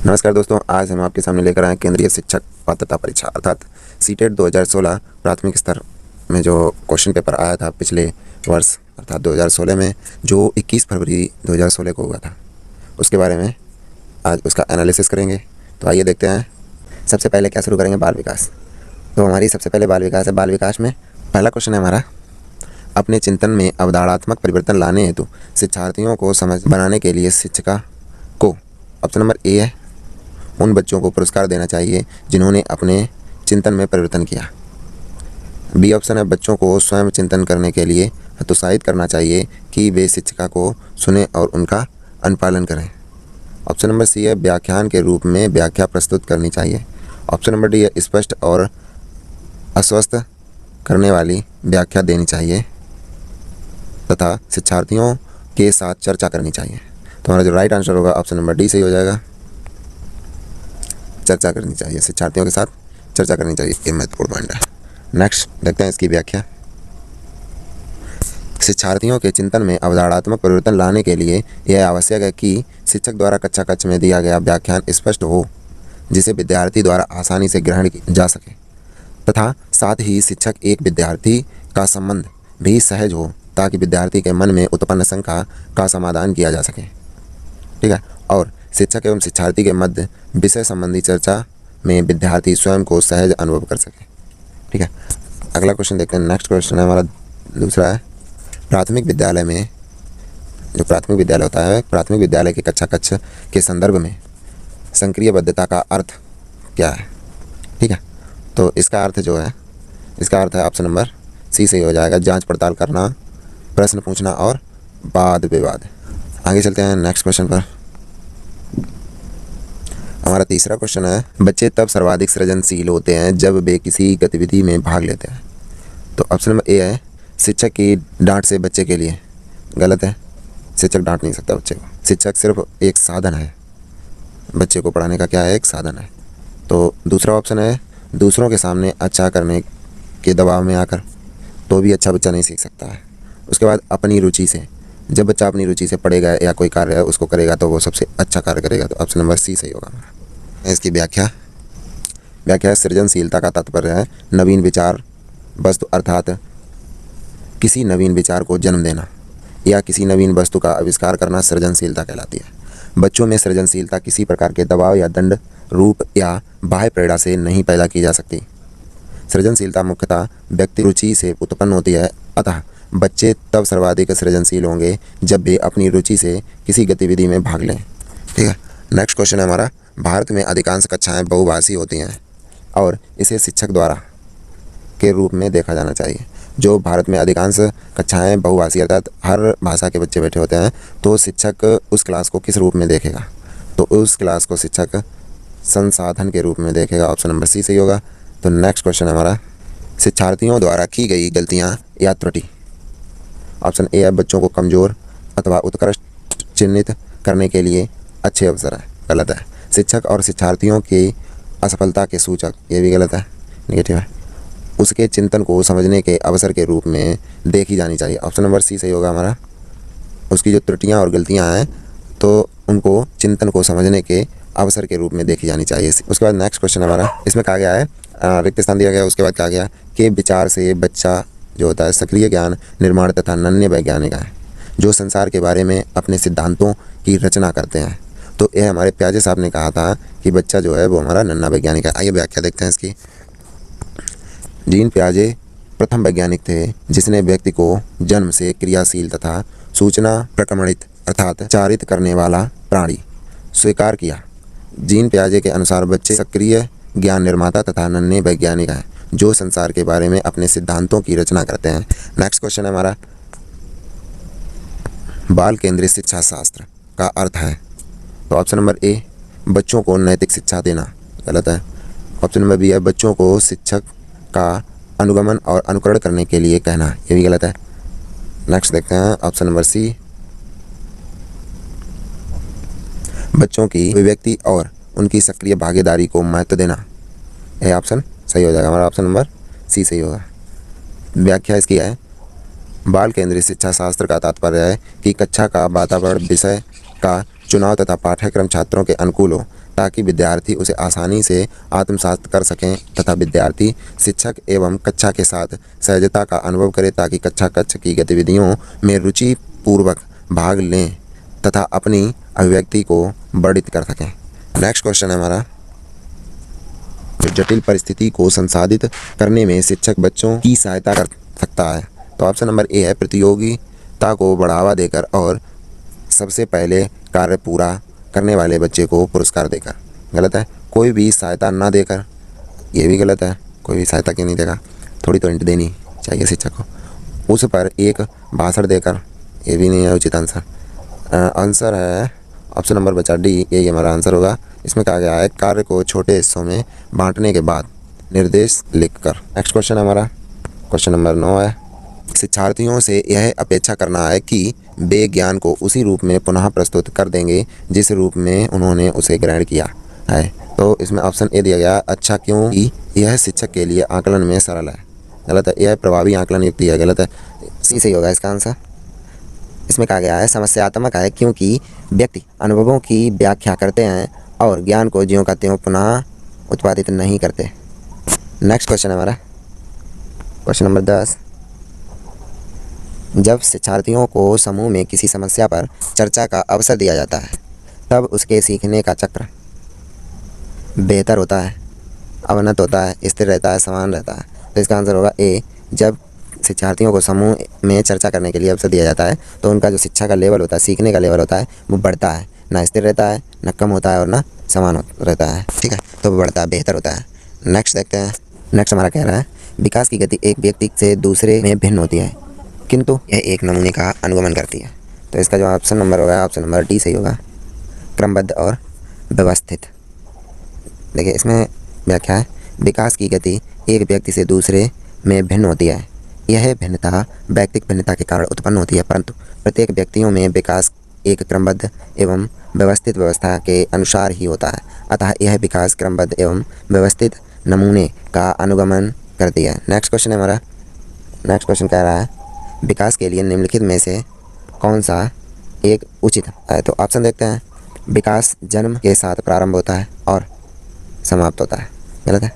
नमस्कार दोस्तों, आज हम आपके सामने लेकर आए केंद्रीय शिक्षक पात्रता परीक्षा अर्थात सीटेट 2016 प्राथमिक स्तर में जो क्वेश्चन पेपर आया था पिछले वर्ष अर्थात 2016 में, जो 21 फरवरी 2016 को हुआ था, उसके बारे में आज उसका एनालिसिस करेंगे। तो आइए देखते हैं। सबसे पहले क्या शुरू करेंगे, बाल विकास। तो हमारी सबसे पहले बाल विकास है। बाल विकास में पहला क्वेश्चन है हमारा, अपने चिंतन में अवधारणात्मक परिवर्तन लाने हेतु शिक्षार्थियों को समझ बनाने के लिए शिक्षिका को, ऑप्शन नंबर ए है, उन बच्चों को पुरस्कार देना चाहिए जिन्होंने अपने चिंतन में परिवर्तन किया। बी ऑप्शन है, बच्चों को स्वयं चिंतन करने के लिए हतोत्साहित करना चाहिए कि वे शिक्षिका को सुने और उनका अनुपालन करें। ऑप्शन नंबर सी है, व्याख्यान के रूप में व्याख्या प्रस्तुत करनी चाहिए। ऑप्शन नंबर डी है, स्पष्ट और आश्वस्त करने वाली व्याख्या देनी चाहिए तथा शिक्षार्थियों के साथ चर्चा करनी चाहिए। तो हमारा जो राइट आंसर होगा ऑप्शन नंबर डी सही हो जाएगा, चर्चा करनी चाहिए, शिक्षार्थियों के साथ चर्चा करनी चाहिए। ये महत्वपूर्ण पॉइंट है। नेक्स्ट देखते हैं इसकी व्याख्या। शिक्षार्थियों के चिंतन में अवधारणात्मक परिवर्तन लाने के लिए यह आवश्यक है कि शिक्षक द्वारा कक्षा कक्ष में दिया गया व्याख्यान स्पष्ट हो, जिसे विद्यार्थी द्वारा आसानी से ग्रहण जा सके, तथा साथ ही शिक्षक एक विद्यार्थी का संबंध भी सहज हो, ताकि विद्यार्थी के मन में उत्पन्न शंका का समाधान किया जा सके। ठीक है। और शिक्षक एवं शिक्षार्थी के मध्य विषय संबंधी चर्चा में विद्यार्थी स्वयं को सहज अनुभव कर सके। ठीक है। अगला क्वेश्चन देखते हैं। नेक्स्ट क्वेश्चन है हमारा दूसरा है, प्राथमिक विद्यालय में, जो प्राथमिक विद्यालय होता है, प्राथमिक विद्यालय के कक्षा कक्ष के संदर्भ में संक्रियबद्धता का अर्थ क्या है। ठीक है। तो इसका अर्थ जो है, इसका अर्थ है ऑप्शन नंबर सी सही हो जाएगा, जांच पड़ताल करना, प्रश्न पूछना और वाद विवाद। आगे चलते हैं नेक्स्ट क्वेश्चन पर। हमारा तीसरा क्वेश्चन है, बच्चे तब सर्वाधिक सृजनशील होते हैं जब वे किसी गतिविधि में भाग लेते हैं। तो ऑप्शन नंबर ए है, शिक्षक की डांट से बच्चे के लिए। गलत है, शिक्षक डांट नहीं सकता बच्चे को। शिक्षक सिर्फ एक साधन है, बच्चे को पढ़ाने का क्या है, एक साधन है। तो दूसरा ऑप्शन है, दूसरों के सामने अच्छा करने के दबाव में आकर तो भी अच्छा बच्चा नहीं सीख सकता है। उसके बाद अपनी रुचि से, जब बच्चा अपनी रुचि से पढ़ेगा या कोई कार्य है उसको करेगा तो वो सबसे अच्छा कार्य करेगा। तो ऑप्शन नंबर सी सही होगा हमारा। इसकी व्याख्या है, सृजनशीलता का तात्पर्य है नवीन विचार वस्तु अर्थात किसी नवीन विचार को जन्म देना या किसी नवीन वस्तु का आविष्कार करना सृजनशीलता कहलाती है। बच्चों में सृजनशीलता किसी प्रकार के दबाव या दंड रूप या बाह्य प्रेरणा से नहीं पैदा की जा सकती। सृजनशीलता मुख्यतः व्यक्ति रुचि से उत्पन्न होती है, अतः बच्चे तब सर्वाधिक सृजनशील होंगे जब वे अपनी रुचि से किसी गतिविधि में भाग लें। ठीक है। नेक्स्ट क्वेश्चन है हमारा, भारत में अधिकांश कक्षाएं बहुभाषी होती हैं और इसे शिक्षक द्वारा के रूप में देखा जाना चाहिए। जो भारत में अधिकांश कक्षाएं बहुभाषी अर्थात हर भाषा के बच्चे बैठे होते हैं, तो शिक्षक उस क्लास को किस रूप में देखेगा। तो उस क्लास को शिक्षक संसाधन के रूप में देखेगा। ऑप्शन नंबर सी सही होगा। तो नेक्स्ट क्वेश्चन हमारा, शिक्षार्थियों द्वारा की गई गलतियाँ या त्रुटि। ऑप्शन ए है, बच्चों को कमज़ोर अथवा उत्कृष्ट चिन्हित करने के लिए अच्छे अवसर है। गलत है। शिक्षक और शिक्षार्थियों की असफलता के सूचक, ये भी गलत है, नेगेटिव है। उसके चिंतन को समझने के अवसर के रूप में देखी जानी चाहिए। ऑप्शन नंबर सी सही होगा हमारा। उसकी जो त्रुटियां और गलतियां हैं तो उनको चिंतन को समझने के अवसर के रूप में देखी जानी चाहिए। उसके बाद नेक्स्ट क्वेश्चन हमारा, इसमें कहा गया है, रिक्त स्थान दिया गया, उसके बाद कहा गया कि विचार से बच्चा जो होता है सक्रिय ज्ञान निर्माण तथा नन्हे वैज्ञानिक है, जो संसार के बारे में अपने सिद्धांतों की रचना करते हैं। तो यह हमारे प्याजे साहब ने कहा था कि बच्चा जो है वो हमारा नन्हा वैज्ञानिक है। आइए व्याख्या देखते हैं इसकी। जीन पियाजे प्रथम वैज्ञानिक थे जिसने व्यक्ति को जन्म से क्रियाशील तथा सूचना प्रक्रमणित अर्थात चारित करने वाला प्राणी स्वीकार किया। जीन पियाजे के अनुसार बच्चे सक्रिय ज्ञान निर्माता तथा नन्हे वैज्ञानिक हैं, जो संसार के बारे में अपने सिद्धांतों की रचना करते हैं। नेक्स्ट क्वेश्चन है हमारा, बाल केंद्रित शिक्षा शास्त्र का अर्थ है। तो ऑप्शन नंबर ए, बच्चों को नैतिक शिक्षा देना। गलत है। ऑप्शन नंबर बी है, बच्चों को शिक्षक का अनुगमन और अनुकरण करने के लिए कहना। ये भी गलत है। नेक्स्ट देखते हैं ऑप्शन नंबर सी, बच्चों की अभिव्यक्ति और उनकी सक्रिय भागीदारी को महत्व देना। यह ऑप्शन सही हो जाएगा हमारा। ऑप्शन नंबर सी सही होगा। व्याख्या इसकी है, बाल केंद्रित शिक्षा शास्त्र का तात्पर्य है कि कक्षा का वातावरण विषय का चुनाव तथा पाठ्यक्रम छात्रों के अनुकूल हो, ताकि विद्यार्थी उसे आसानी से आत्मसात कर सकें तथा विद्यार्थी शिक्षक एवं कक्षा के साथ सहजता का अनुभव करे ताकि कक्षा की गतिविधियों में रुचि पूर्वक भाग लें तथा अपनी अभिव्यक्ति को वर्धित कर सकें। नेक्स्ट क्वेश्चन है हमारा, जटिल परिस्थिति को संसाधित करने में शिक्षक बच्चों की सहायता कर सकता है। तो ऑप्शन नंबर ए है प्रतियोगिता को बढ़ावा देकर और सबसे पहले कार्य पूरा करने वाले बच्चे को पुरस्कार देकर। गलत है। कोई भी सहायता ना देकर, ये भी गलत है। कोई भी सहायता क्यों नहीं देगा, थोड़ी तो हिंट देनी चाहिए शिक्षक को। उस पर एक भाषण देकर, ये भी नहीं है उचित आंसर। आंसर है ऑप्शन नंबर बचा डी, यही हमारा आंसर होगा। इसमें कहा गया है कार्य को छोटे हिस्सों में बांटने के बाद निर्देश लिखकर। नेक्स्ट क्वेश्चन हमारा क्वेश्चन नंबर 9 है, शिक्षार्थियों से यह अपेक्षा करना है कि वे ज्ञान को उसी रूप में पुनः प्रस्तुत कर देंगे जिस रूप में उन्होंने उसे ग्रहण किया है। तो इसमें ऑप्शन ए दिया गया, अच्छा क्योंकि यह शिक्षक के लिए आकलन में सरल है। गलत है। यह प्रभावी आकलन युक्ति है। गलत है। सी सही होगा इसका आंसर। इसमें कहा गया है समस्यात्मक है क्योंकि व्यक्ति अनुभवों की व्याख्या करते हैं और ज्ञान को ज्यों का त्यों पुनः उत्पादित नहीं करते। नेक्स्ट क्वेश्चन हमारा क्वेश्चन नंबर 10, जब शिक्षार्थियों को समूह में किसी समस्या पर चर्चा का अवसर दिया जाता है तब उसके सीखने का चक्र बेहतर होता है, अवनत होता है, स्थिर रहता है, समान रहता है। तो इसका आंसर होगा ए, जब शिक्षार्थियों को समूह में चर्चा करने के लिए अवसर दिया जाता है तो उनका जो शिक्षा का लेवल होता है, सीखने का लेवल होता है, वो बढ़ता है, ना स्थिर रहता है, ना कम होता है और ना समान रहता है। ठीक है, तो वो बढ़ता है, बेहतर होता है। नेक्स्ट देखते हैं। नेक्स्ट हमारा कह रहा है विकास की गति एक व्यक्ति से दूसरे में भिन्न होती है किंतु यह एक नमूने का अनुगमन करती है। तो इसका जो ऑप्शन नंबर होगा, ऑप्शन नंबर डी सही होगा, क्रमबद्ध और व्यवस्थित। देखिए इसमें व्याख्या है, विकास की गति एक व्यक्ति से दूसरे में भिन्न होती है। यह भिन्नता व्यक्तिगत भिन्नता के कारण उत्पन्न होती है, परंतु प्रत्येक व्यक्तियों में विकास एक क्रमबद्ध एवं व्यवस्थित व्यवस्था के अनुसार ही होता है। अतः यह विकास क्रमबद्ध एवं व्यवस्थित नमूने का अनुगमन करती है। नेक्स्ट क्वेश्चन है हमारा। नेक्स्ट क्वेश्चन कह रहा है विकास के लिए निम्नलिखित में से कौन सा एक उचित है। तो ऑप्शन देखते हैं। विकास जन्म के साथ प्रारंभ होता है और समाप्त होता है। गलत है।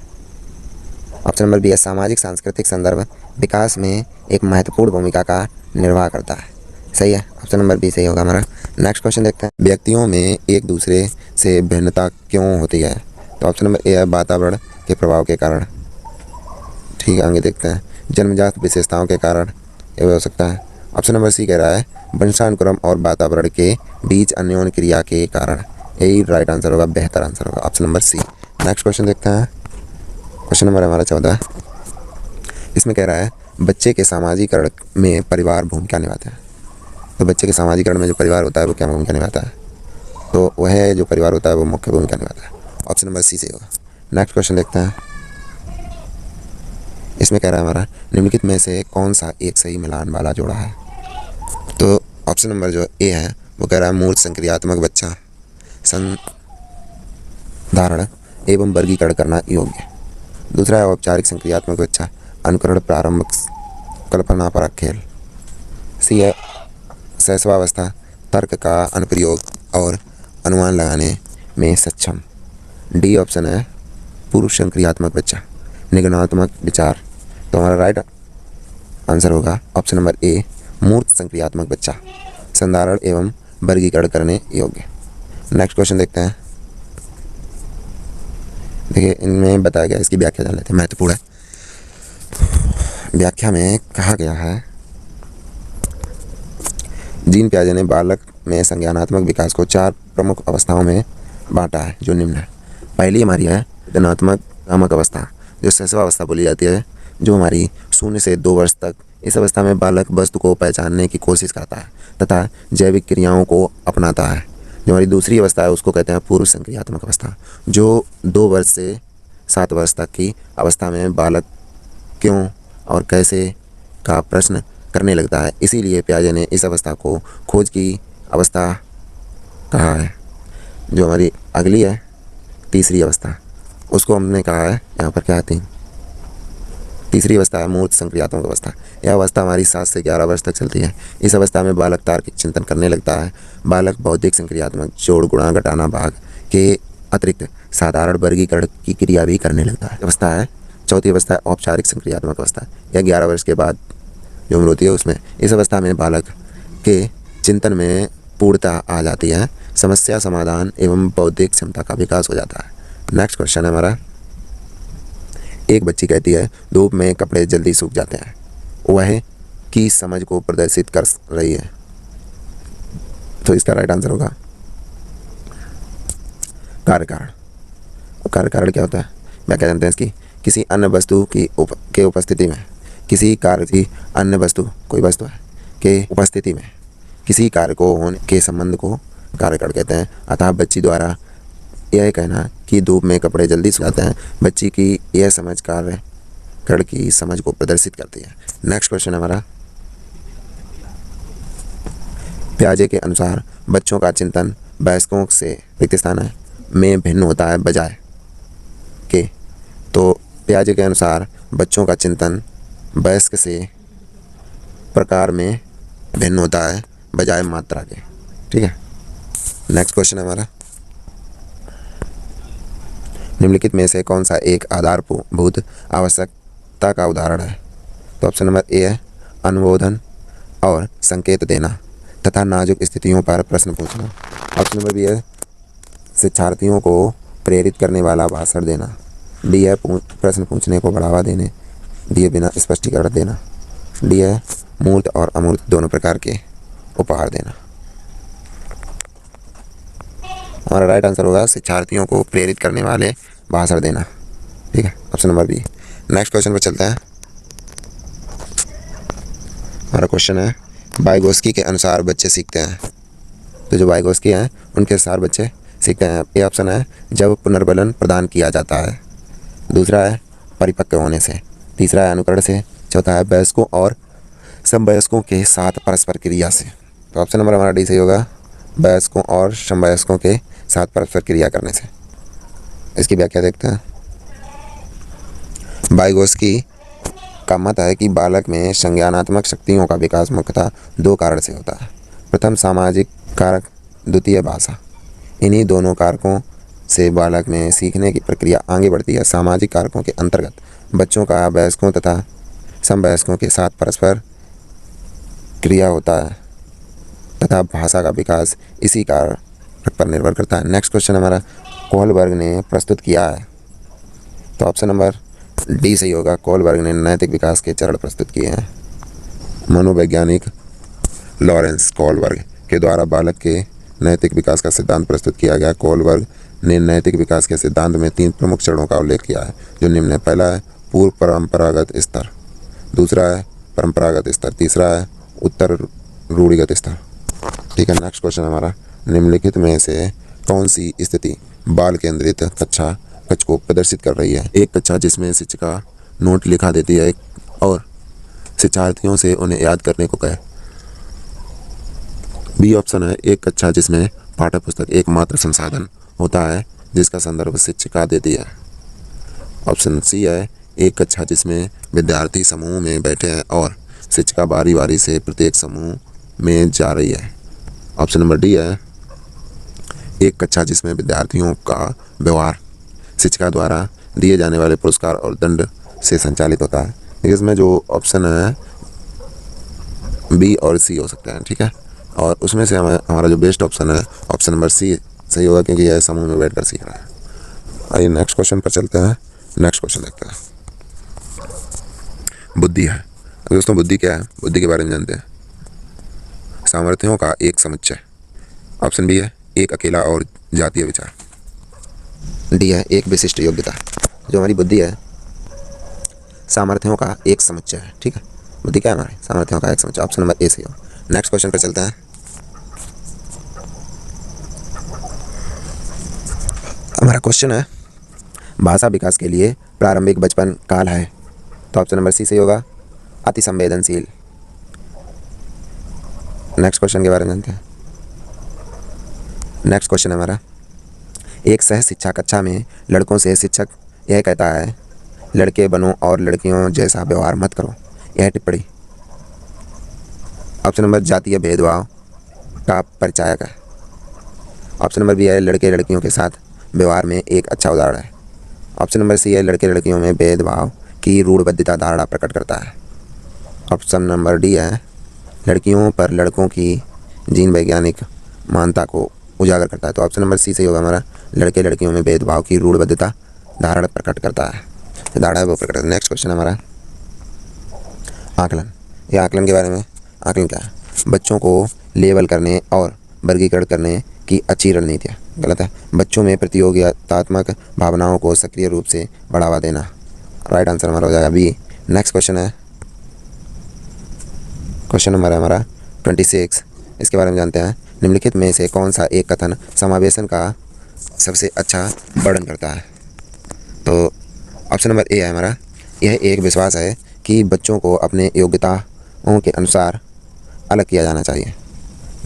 ऑप्शन नंबर बी है, सामाजिक सांस्कृतिक संदर्भ विकास में एक महत्वपूर्ण भूमिका का निर्वाह करता है। सही है, ऑप्शन नंबर बी सही होगा हमारा। नेक्स्ट क्वेश्चन देखते हैं, व्यक्तियों में एक दूसरे से भिन्नता क्यों होती है। तो ऑप्शन नंबर ए है, वातावरण के प्रभाव के कारण। ठीक है, आगे देखते हैं, जन्मजात विशेषताओं के कारण ये हो सकता है। ऑप्शन नंबर सी कह रहा है वंशानुक्रम और वातावरण के बीच अन्योन्य क्रिया के कारण। यही राइट आंसर होगा, बेहतर आंसर होगा option number C. Next question देखते हैं। क्वेश्चन नंबर हमारा 14। इसमें कह रहा है बच्चे के सामाजिकरण में परिवार भूमिका निभाता है। तो बच्चे के सामाजिकरण में जो परिवार होता है वो क्या भूमिका निभाता है। तो वह जो परिवार होता है वो मुख्य भूमिका निभाता है। ऑप्शन नंबर सी से होगा। नेक्स्ट क्वेश्चन देखते हैं। इसमें कह रहा है हमारा निम्नलिखित में से कौन सा एक सही मिलान वाला जोड़ा है। तो ऑप्शन नंबर जो ए है वो कह रहा है मूर्त संक्रियात्मक बच्चा संधारण एवं वर्गीकरण करना योग्य। दूसरा है औपचारिक संक्रियात्मक बच्चा अनुकरण प्रारंभ कल्पनापरक खेल। सी है शैशवावस्था तर्क का अनुप्रयोग और अनुमान लगाने में सक्षम। डी ऑप्शन है पूर्व संक्रियात्मक बच्चा निगमनात्मक विचार। तो हमारा राइट आंसर होगा ऑप्शन नंबर ए मूर्त संक्रियात्मक बच्चा संधारण एवं वर्गीकरण करने योग्य। नेक्स्ट क्वेश्चन देखते हैं। देखिए इनमें बताया गया, इसकी व्याख्या जान लेते हैं, महत्वपूर्ण है। व्याख्या में कहा गया है जीन पियाजे ने बालक में संज्ञानात्मक विकास को 4 प्रमुख अवस्थाओं में बांटा है जो निम्न है। पहली हमारी है वेदनात्मक भ्रामक अवस्था जो शैशवावस्था बोली जाती है, जो हमारी 0 से 2 वर्ष तक। इस अवस्था में बालक वस्तु को पहचानने की कोशिश करता है तथा जैविक क्रियाओं को अपनाता है। जो हमारी दूसरी अवस्था है उसको कहते हैं पूर्व संक्रियात्मक अवस्था, जो 2 वर्ष से 7 वर्ष तक की अवस्था में बालक क्यों और कैसे का प्रश्न करने लगता है। इसीलिए पियाजे ने इस अवस्था को खोज की अवस्था कहा है। जो हमारी अगली है तीसरी अवस्था, उसको हमने कहा है यहाँ पर क्या आती है, तीसरी अवस्था है मूर्त संक्रियात्मक अवस्था। यह अवस्था हमारी 7 से 11 वर्ष तक चलती है। इस अवस्था में बालक तार्किक चिंतन करने लगता है। बालक बौद्धिक संक्रियात्मक जोड़ गुणा घटाना भाग के अतिरिक्त साधारण वर्गीकरण की क्रिया भी करने लगता है। अवस्था है चौथी अवस्था है औपचारिक संक्रियात्मक अवस्था। यह 11 वर्ष के बाद जो उम्र होती है उसमें इस अवस्था में बालक के चिंतन में पूर्णता आ जाती है, समस्या समाधान एवं बौद्धिक क्षमता का विकास हो जाता है। नेक्स्ट क्वेश्चन है हमारा, एक बच्ची कहती है धूप में कपड़े जल्दी सूख जाते हैं। वह की समझ को प्रदर्शित कर रही है, तो इसका राइट आंसर होगा कार्य कारण। कार्य कारण क्या होता है, व्याख्या जानते हैं इसकी। किसी अन्य वस्तु के उपस्थिति में किसी कार्य की अन्य वस्तु कोई वस्तु है के उपस्थिति में किसी कार्य को होने के संबंध को कार्य कारण कहते हैं। अतः बच्ची द्वारा यह कहना कि धूप में कपड़े जल्दी सूख जाते हैं, बच्ची की यह समझ कार्य कारण की समझ को प्रदर्शित करती है। नेक्स्ट क्वेश्चन हमारा, पियाजे के अनुसार बच्चों का चिंतन वयस्कों से रिक्त स्थान है में भिन्न होता है बजाय के। तो पियाजे के अनुसार बच्चों का चिंतन वयस्क से प्रकार में भिन्न होता है बजाय मात्रा के। ठीक है, नेक्स्ट क्वेश्चन हमारा, निम्नलिखित में से कौन सा एक आधारभूत आवश्यकता का उदाहरण है। तो ऑप्शन नंबर ए है अनुमोदन और संकेत देना तथा नाजुक स्थितियों पर प्रश्न पूछना। ऑप्शन नंबर बी है शिक्षार्थियों को प्रेरित करने वाला भाषण देना। डी है प्रश्न पूछने को बढ़ावा देने दिए बिना स्पष्टीकरण देना। डी है मूर्त और अमूर्त दोनों प्रकार के उपहार देना। हमारा राइट आंसर होगा शिक्षार्थियों को प्रेरित करने वाले भाषण देना। ठीक है, option number B. Next question पर चलते हैं। हमारा क्वेश्चन है वाइगोस्की के अनुसार बच्चे सीखते हैं। तो जो वाइगोस्की हैं उनके अनुसार बच्चे सीखते हैं। ए ऑप्शन है जब पुनर्बलन प्रदान किया जाता है, दूसरा है परिपक्व होने से, तीसरा है अनुकरण से, चौथा है वयस्कों और समवयस्कों के साथ परस्पर क्रिया से। तो ऑप्शन नंबर हमारा डी सही होगा, वयस्कों और समवयस्कों के साथ परस्पर क्रिया करने से। इसकी व्याख्या देखते हैं। वाइगोस्की का मत है कि बालक में संज्ञानात्मक शक्तियों का विकास मुख्यतः दो कारण से होता है। प्रथम सामाजिक कारक, द्वितीय भाषा। इन्हीं दोनों कारकों से बालक में सीखने की प्रक्रिया आगे बढ़ती है। सामाजिक कारकों के अंतर्गत बच्चों का वयस्कों तथा समवयस्कों के साथ परस्पर क्रिया होता है तथा भाषा का विकास इसी कारक पर निर्भर करता है। नेक्स्ट क्वेश्चन हमारा कोहलबर्ग ने प्रस्तुत किया है। तो ऑप्शन नंबर डी सही होगा, कोहलबर्ग ने नैतिक विकास के चरण प्रस्तुत किए हैं। मनोवैज्ञानिक लॉरेंस कोहलबर्ग के द्वारा बालक के नैतिक विकास का सिद्धांत प्रस्तुत किया गया। कोहलबर्ग ने नैतिक विकास के सिद्धांत में 3 प्रमुख चरणों का उल्लेख किया है जो निम्न है। पहला है पूर्व परंपरागत स्तर, दूसरा है परंपरागत स्तर, तीसरा है उत्तर रूढ़िगत स्तर। ठीक है, नेक्स्ट क्वेश्चन हमारा, निम्नलिखित में से कौन सी स्थिति बाल केंद्रित कक्ष को प्रदर्शित कर रही है। एक कक्षा जिसमें शिक्षिका नोट लिखा देती है और शिक्षार्थियों से उन्हें याद करने को कहे। बी ऑप्शन है एक कक्षा जिसमें पाठ्य पुस्तक एकमात्र संसाधन होता है जिसका संदर्भ शिक्षिका देती है। ऑप्शन सी है एक कक्षा जिसमें विद्यार्थी समूह में बैठे हैं और शिक्षिका बारी बारी से प्रत्येक समूह में जा रही है। ऑप्शन नंबर डी है एक कक्षा जिसमें विद्यार्थियों का व्यवहार शिक्षिका द्वारा दिए जाने वाले पुरस्कार और दंड से संचालित होता है। इसमें जो ऑप्शन है बी और सी हो सकते हैं। ठीक है, और उसमें से हमारा जो बेस्ट ऑप्शन है ऑप्शन नंबर सी सही होगा क्योंकि यह समूह में बैठकर सीख रहा है। आइए नेक्स्ट क्वेश्चन पर चलते हैं। नेक्स्ट क्वेश्चन देखते हैं। बुद्धि है। दोस्तों बुद्धि क्या है, बुद्धि के बारे में जानते हैं। सामर्थ्यों का एक समुच्चय। ऑप्शन बी है एक अकेला और जातीय विचार। डी है एक विशिष्ट योग्यता। जो हमारी बुद्धि है सामर्थ्यों का एक समुच्चय है। ठीक है, बुद्धि क्या है हमारे सामर्थ्यों का एक समुच्चय। ऑप्शन नंबर ए सही हो। नेक्स्ट क्वेश्चन पर चलते हैं। हमारा क्वेश्चन है भाषा विकास के लिए प्रारंभिक बचपन काल है। तो ऑप्शन नंबर सी सही होगा, अति संवेदनशील। नेक्स्ट क्वेश्चन के बारे में जानते हैं। नेक्स्ट क्वेश्चन हमारा एक सह शिक्षा कक्षा में लड़कों से शिक्षक यह कहता है लड़के बनो और लड़कियों जैसा व्यवहार मत करो। यह टिप्पणी ऑप्शन नंबर जातीय भेदभाव का परिचायक है। ऑप्शन नंबर बी है लड़के लड़कियों के साथ व्यवहार में एक अच्छा उदाहरण है। ऑप्शन नंबर सी है लड़के लड़कियों में भेदभाव की रूढ़बद्धता धारणा प्रकट करता है। ऑप्शन नंबर डी है लड़कियों पर लड़कों की जीन वैज्ञानिक मान्यता को उजागर करता है। तो ऑप्शन नंबर सी सही होगा हमारा, लड़के लड़कियों में भेदभाव की रूढ़बद्धता धारणा प्रकट करता है, धारणा है वो प्रकट करता है। नेक्स्ट क्वेश्चन हमारा आकलन। ये आकलन के बारे में, आकलन क्या है? बच्चों को लेबल करने और वर्गीकरण करने की अच्छी रणनीति है। गलत है। बच्चों में प्रतियोगितात्मक भावनाओं को सक्रिय रूप से बढ़ावा देना। राइट आंसर हमारा हो जाएगा बी। नेक्स्ट क्वेश्चन है, क्वेश्चन नंबर है हमारा 26। इसके बारे में जानते हैं, निम्नलिखित में से कौन सा एक कथन समावेशन का सबसे अच्छा वर्णन करता है? तो ऑप्शन नंबर ए है हमारा, यह एक विश्वास है कि बच्चों को अपने योग्यताओं के अनुसार अलग किया जाना चाहिए।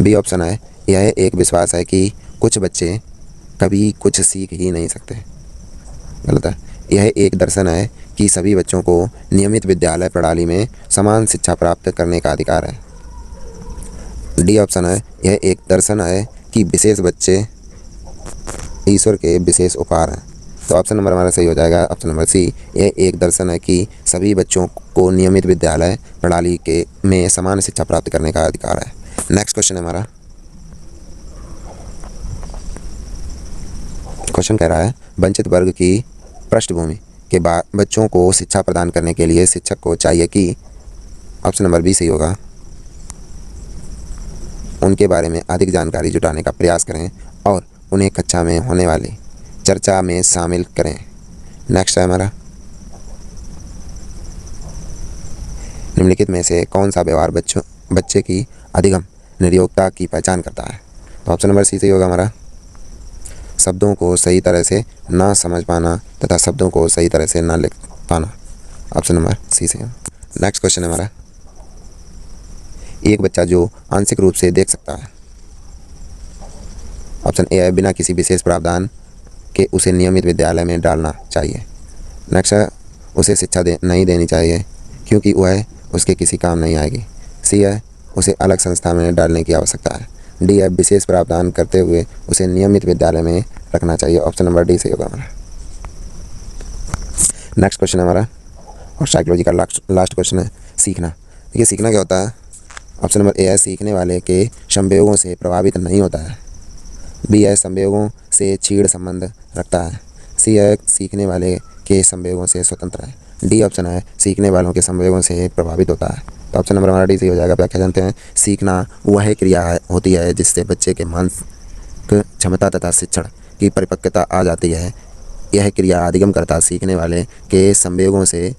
बी ऑप्शन है, यह एक विश्वास है कि कुछ बच्चे कभी कुछ सीख ही नहीं सकते। गलत है। यह एक दर्शन है कि सभी बच्चों को नियमित विद्यालय प्रणाली में समान शिक्षा प्राप्त करने का अधिकार है। डी ऑप्शन है, यह एक दर्शन है कि विशेष बच्चे ईश्वर के विशेष उपहार हैं। तो ऑप्शन नंबर हमारा सही हो जाएगा ऑप्शन नंबर सी, यह एक दर्शन है कि सभी बच्चों को नियमित विद्यालय प्रणाली के में समान शिक्षा प्राप्त करने का अधिकार है। नेक्स्ट क्वेश्चन है हमारा, क्वेश्चन कह रहा है वंचित वर्ग की पृष्ठभूमि के बाद बच्चों को शिक्षा प्रदान करने के लिए शिक्षक को चाहिए कि ऑप्शन नंबर बी सही होगा, उनके बारे में अधिक जानकारी जुटाने का प्रयास करें और उन्हें कक्षा में होने वाली चर्चा में शामिल करें। नेक्स्ट है हमारा, निम्नलिखित में से कौन सा व्यवहार बच्चे की अधिगम निर्योग्यता की पहचान करता है? तो ऑप्शन नंबर सी सही होगा हमारा, शब्दों को सही तरह से ना समझ पाना तथा शब्दों को सही तरह से ना लिख पाना। ऑप्शन नंबर सी सही है। नेक्स्ट क्वेश्चन है हमारा, एक बच्चा जो आंशिक रूप से देख सकता है। ऑप्शन ए है, बिना किसी विशेष प्रावधान के उसे नियमित विद्यालय में डालना चाहिए। नेक्स्ट है, उसे शिक्षा नहीं देनी चाहिए क्योंकि वह उसके किसी काम नहीं आएगी। सी है, उसे अलग संस्था में डालने की आवश्यकता है। डी है, विशेष प्रावधान करते हुए उसे नियमित विद्यालय में रखना चाहिए। ऑप्शन नंबर डी सही होगा हमारा। नेक्स्ट क्वेश्चन है हमारा, और साइकोलॉजी का लास्ट क्वेश्चन है सीखना। देखिए सीखना क्या होता है? ऑप्शन नंबर ए है, सीखने वाले के संवेगों से प्रभावित नहीं होता है। बी है, संवेगों से छीड़ संबंध रखता है। सी है, सीखने वाले के संवेगों से स्वतंत्र है। डी ऑप्शन है, सीखने वालों के संवेगों से प्रभावित होता है। तो ऑप्शन नंबर हमारा डी सही हो जाएगा। व्याख्या जानते हैं, सीखना वह क्रिया होती है जिससे बच्चे के मानसिक क्षमता तथा शिक्षण की परिपक्वता आ जाती है। यह क्रिया अधिगमकर्ता सीखने वाले के संवेगों से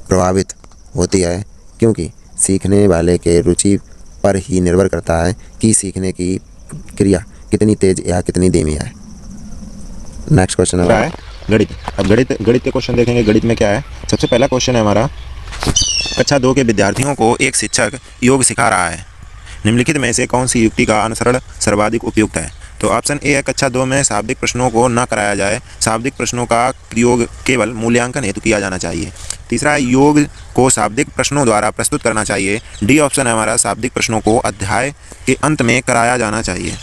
प्रभावित होती है क्योंकि सीखने वाले के रुचि पर ही निर्भर करता है कि सीखने की क्रिया कितनी तेज या कितनी धीमी है। नेक्स्ट क्वेश्चन है गणित। अब गणित के क्वेश्चन देखेंगे। गणित में क्या है? सबसे पहला क्वेश्चन है हमारा, कक्षा 2 के विद्यार्थियों को एक शिक्षक योग सिखा रहा है। निम्नलिखित में से कौन सी युक्ति का अनुसरण सर्वाधिक उपयुक्त है? तो ऑप्शन ए है, कक्षा 2 में शाब्दिक प्रश्नों को न कराया जाए। शाब्दिक प्रश्नों का प्रयोग केवल मूल्यांकन हेतु किया जाना चाहिए। तीसरा है, योग को शाब्दिक प्रश्नों द्वारा प्रस्तुत करना चाहिए। डी ऑप्शन है हमारा, शाब्दिक प्रश्नों को अध्याय के अंत में कराया जाना चाहिए।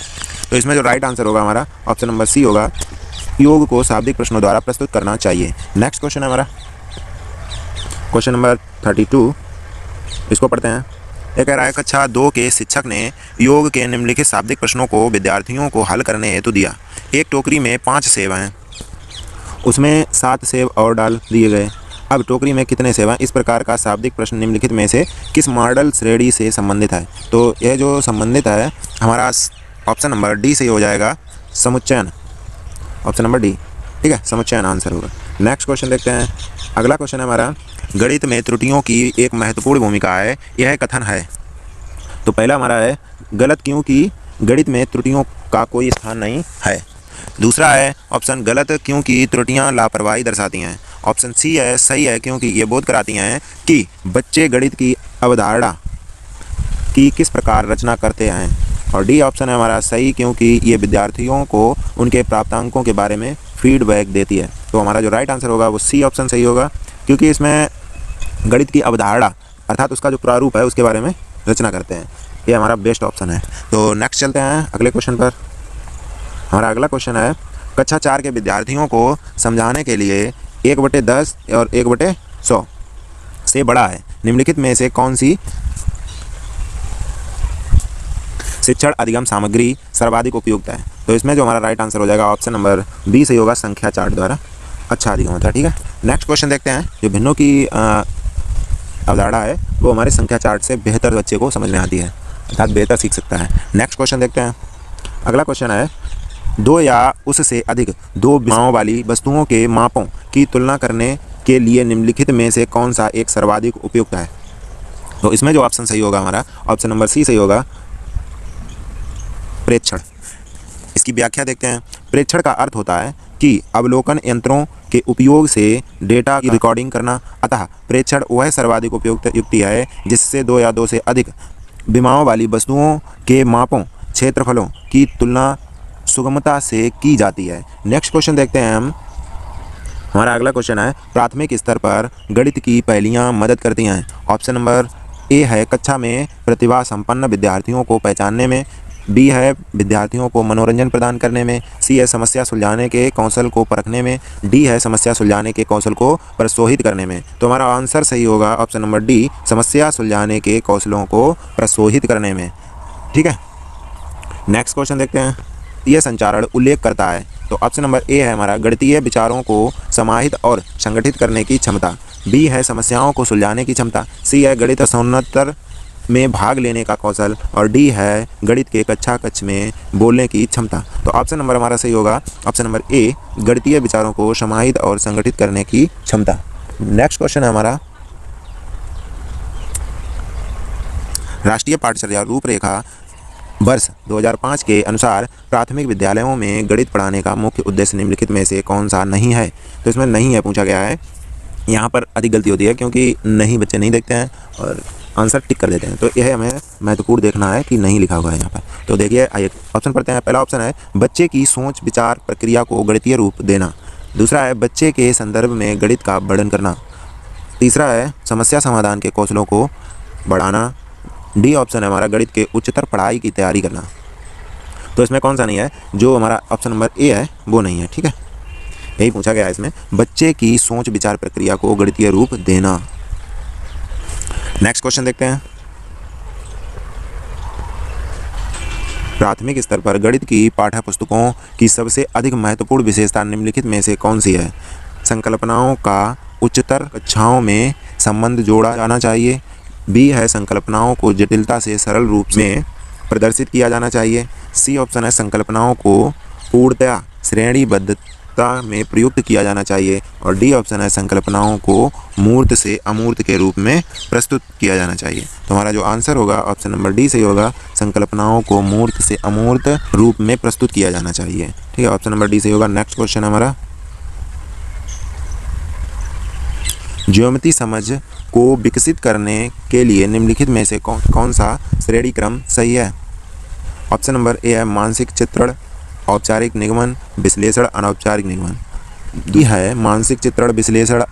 तो इसमें जो राइट आंसर होगा हमारा ऑप्शन नंबर सी होगा, योग को शाब्दिक प्रश्नों द्वारा प्रस्तुत करना चाहिए। नेक्स्ट क्वेश्चन है हमारा क्वेश्चन नंबर 32, इसको पढ़ते हैं। यह कह रहा है, कक्षा 2 के शिक्षक ने योग के निम्नलिखित शाब्दिक प्रश्नों को विद्यार्थियों को हल करने हेतु दिया। एक टोकरी में 5 सेब हैं, उसमें 7 सेब और डाल दिए गए। अब टोकरी में कितने सेब हैं? इस प्रकार का शाब्दिक प्रश्न निम्नलिखित में से किस मॉडल श्रेणी से संबंधित है? तो यह जो संबंधित है हमारा ऑप्शन नंबर डी से हो जाएगा, समुच्चयन। ऑप्शन नंबर डी, ठीक है, समुच्चयन आंसर होगा। नेक्स्ट क्वेश्चन देखते हैं। अगला क्वेश्चन है हमारा, गणित में त्रुटियों की एक महत्वपूर्ण भूमिका है, यह कथन है। तो पहला हमारा है गलत, क्योंकि गणित में त्रुटियों का कोई स्थान नहीं है। दूसरा है ऑप्शन गलत, क्योंकि त्रुटियां लापरवाही दर्शाती हैं। ऑप्शन सी है, सही है क्योंकि ये बोध कराती हैं कि बच्चे गणित की अवधारणा की किस प्रकार रचना करते हैं। और डी ऑप्शन है हमारा, सही क्योंकि ये विद्यार्थियों को उनके प्राप्तांकों के बारे में फीडबैक देती है। तो हमारा जो राइट आंसर होगा वो सी ऑप्शन सही होगा, क्योंकि इसमें गणित की अवधारणा अर्थात उसका जो प्रारूप है उसके बारे में रचना करते हैं। ये हमारा बेस्ट ऑप्शन है। तो नेक्स्ट चलते हैं अगले क्वेश्चन पर। हमारा अगला क्वेश्चन है, कक्षा 4 के विद्यार्थियों को समझाने के लिए 1/10 और 1/100 से बड़ा है। निम्नलिखित में से कौन सी शिक्षण अधिगम सामग्री सर्वाधिक उपयुक्त है? तो इसमें जो हमारा राइट आंसर हो जाएगा ऑप्शन नंबर बी सही होगा, संख्या चार्ट द्वारा अच्छा अधिगम होता है। ठीक है, नेक्स्ट क्वेश्चन देखते हैं। जो भिन्नों की अवधारणा है वो हमारे संख्या चार्ट से बेहतर बच्चे को समझ में आती है, अर्थात बेहतर सीख सकता है। नेक्स्ट क्वेश्चन देखते हैं। अगला क्वेश्चन है, दो या उससे अधिक दो विमाओं वाली वस्तुओं के मापों की तुलना करने के लिए निम्नलिखित में से कौन सा एक सर्वाधिक उपयुक्त है? तो इसमें जो ऑप्शन सही होगा हमारा ऑप्शन नंबर सी सही होगा, प्रेक्षण। इसकी व्याख्या देखते हैं। प्रेक्षण का अर्थ होता है कि अवलोकन यंत्रों के उपयोग से डेटा की रिकॉर्डिंग करना। अतः प्रेक्षण वह सर्वाधिक उपयुक्त युक्ति है जिससे दो या दो से अधिक विमाओं वाली वस्तुओं के मापों क्षेत्रफलों की तुलना सुगमता से की जाती है। नेक्स्ट क्वेश्चन देखते हैं हम। हमारा अगला क्वेश्चन है, प्राथमिक स्तर पर गणित की पहेलियां मदद करती हैं। ऑप्शन नंबर ए है कक्षा में प्रतिभा संपन्न विद्यार्थियों को पहचानने में, बी है विद्यार्थियों को मनोरंजन प्रदान करने में, सी है समस्या सुलझाने के कौशल को परखने में, डी है समस्या सुलझाने के कौशल को प्रोत्साहित करने में। तो हमारा आंसर सही होगा ऑप्शन नंबर डी, समस्या सुलझाने के कौशलों को प्रोत्साहित करने में। ठीक है, नेक्स्ट क्वेश्चन देखते हैं। यह संचारण उल्लेख करता है। तो ऑप्शन नंबर ए है हमारा गणितीय विचारों को समाहित और संगठित करने की क्षमता, बी है समस्याओं को सुलझाने की क्षमता, सी है गणित सौन्नतर में भाग लेने का कौशल और डी है गणित के कक्षा कक्ष में बोलने की क्षमता। तो ऑप्शन नंबर हमारा सही होगा ऑप्शन नंबर ए, गणितीय विचारों को समाहित और संगठित करने की क्षमता। नेक्स्ट क्वेश्चन है हमारा, राष्ट्रीय पाठ्यचर्या रूपरेखा वर्ष 2005 के अनुसार प्राथमिक विद्यालयों में गणित पढ़ाने का मुख्य उद्देश्य निम्नलिखित में से कौन सा नहीं है? तो इसमें नहीं है पूछा गया है। यहाँ पर अधिक गलती होती है क्योंकि नहीं बच्चे नहीं देखते हैं और आंसर टिक कर देते हैं। तो यह हमें महत्वपूर्ण देखना है कि नहीं लिखा हुआ है यहाँ पर। तो देखिए आइए ऑप्शन पढ़ते हैं। पहला ऑप्शन है बच्चे की सोच विचार प्रक्रिया को गणितीय रूप देना। दूसरा है बच्चे के संदर्भ में गणित का वर्णन करना। तीसरा है समस्या समाधान के कौशलों को बढ़ाना। डी ऑप्शन है हमारा गणित के उच्चतर पढ़ाई की तैयारी करना। तो इसमें कौन सा नहीं है? जो हमारा ऑप्शन नंबर ए है वो नहीं है। ठीक है, यही पूछा गया है इसमें, बच्चे की सोच विचार प्रक्रिया को गणितीय रूप देना। नेक्स्ट क्वेश्चन देखते हैं। प्राथमिक स्तर पर गणित की पाठ्य पुस्तकों की सबसे अधिक महत्वपूर्ण विशेषता निम्नलिखित में से कौन सी है? संकल्पनाओं का उच्चतर कक्षाओं में संबंध जोड़ा जाना चाहिए, बी है संकल्पनाओं को जटिलता से सरल रूप में प्रदर्शित किया जाना चाहिए, सी ऑप्शन है संकल्पनाओं को पूर्णतया श्रेणीबद्धता में प्रयुक्त किया जाना चाहिए और डी ऑप्शन है संकल्पनाओं को मूर्त से अमूर्त के रूप में प्रस्तुत किया जाना चाहिए। तो हमारा जो आंसर होगा ऑप्शन नंबर डी सही होगा, संकल्पनाओं को मूर्त से अमूर्त रूप में प्रस्तुत किया जाना चाहिए। ठीक है, ऑप्शन नंबर डी सही होगा। नेक्स्ट क्वेश्चन हमारा, ज्योमेट्री समझ को विकसित करने के लिए निम्नलिखित में से कौन सा श्रेणी क्रम सही है? ऑप्शन नंबर ए है मानसिक चित्रण, औपचारिक निगमन, विश्लेषण, अनौपचारिक निगमन। डी है मानसिक चित्रण, विश्लेषण,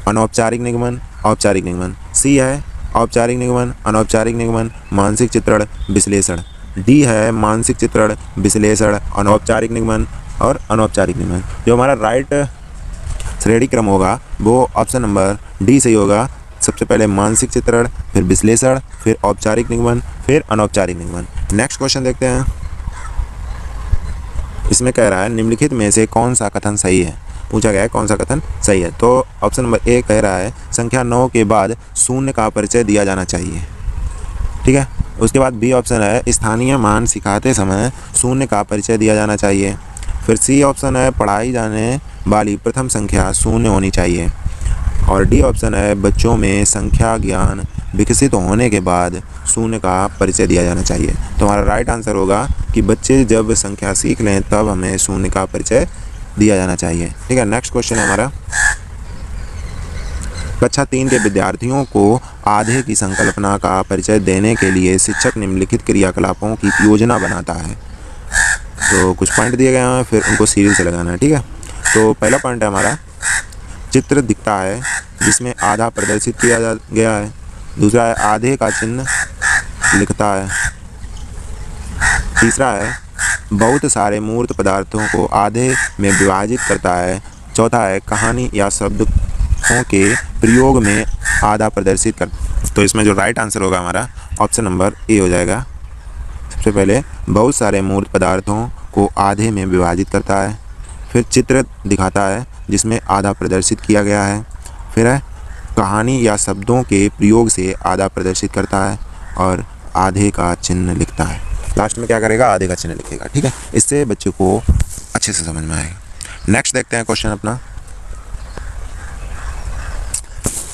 अनौपचारिक निगमन, औपचारिक निगमन। सी है औपचारिक निगमन, अनौपचारिक निगमन, मानसिक चित्रण, विश्लेषण। डी है मानसिक चित्रण, विश्लेषण, अनौपचारिक निगमन और अनौपचारिक निगमन। जो हमारा राइट श्रेणी क्रम होगा वो ऑप्शन नंबर डी सही होगा। सबसे पहले मानसिक चित्रण, फिर विश्लेषण, फिर औपचारिक निगमन, फिर अनौपचारिक निगमन। नेक्स्ट क्वेश्चन देखते हैं। इसमें कह रहा है निम्नलिखित में से कौन सा कथन सही है? पूछा गया है कौन सा कथन सही है। तो ऑप्शन नंबर ए कह रहा है संख्या 9 के बाद शून्य का परिचय दिया जाना चाहिए। ठीक है, उसके बाद बी ऑप्शन है स्थानीय मान सिखाते समय शून्य का परिचय दिया जाना चाहिए। फिर सी ऑप्शन है पढ़ाई जाने वाली प्रथम संख्या शून्य होनी चाहिए और डी ऑप्शन है बच्चों में संख्या ज्ञान विकसित होने के बाद शून्य का परिचय दिया जाना चाहिए। तो हमारा राइट आंसर होगा कि बच्चे जब संख्या सीख लें तब हमें शून्य का परिचय दिया जाना चाहिए। ठीक है, नेक्स्ट क्वेश्चन है हमारा, कक्षा 3 के विद्यार्थियों को आधे की संकल्पना का परिचय देने के लिए शिक्षक निम्नलिखित क्रियाकलापों की योजना बनाता है। तो कुछ पॉइंट दिए गए हैं, फिर उनको सीरियल से लगाना है। ठीक है, तो पहला पॉइंट है हमारा, चित्र दिखता है जिसमें आधा प्रदर्शित किया गया है। दूसरा है आधे का चिन्ह लिखता है। तीसरा है बहुत सारे मूर्त पदार्थों को आधे में विभाजित करता है। चौथा है कहानी या शब्दों के प्रयोग में आधा प्रदर्शित कर। तो इसमें जो राइट आंसर होगा हमारा ऑप्शन नंबर ए हो जाएगा। सबसे पहले बहुत सारे मूर्त पदार्थों को आधे में विभाजित करता है, फिर चित्र दिखाता है जिसमें आधा प्रदर्शित किया गया है, फिर है कहानी या शब्दों के प्रयोग से आधा प्रदर्शित करता है और आधे का चिन्ह लिखता है। लास्ट में क्या करेगा, आधे का चिन्ह लिखेगा। ठीक है, इससे बच्चों को अच्छे से समझ में आएगा। नेक्स्ट देखते हैं क्वेश्चन अपना।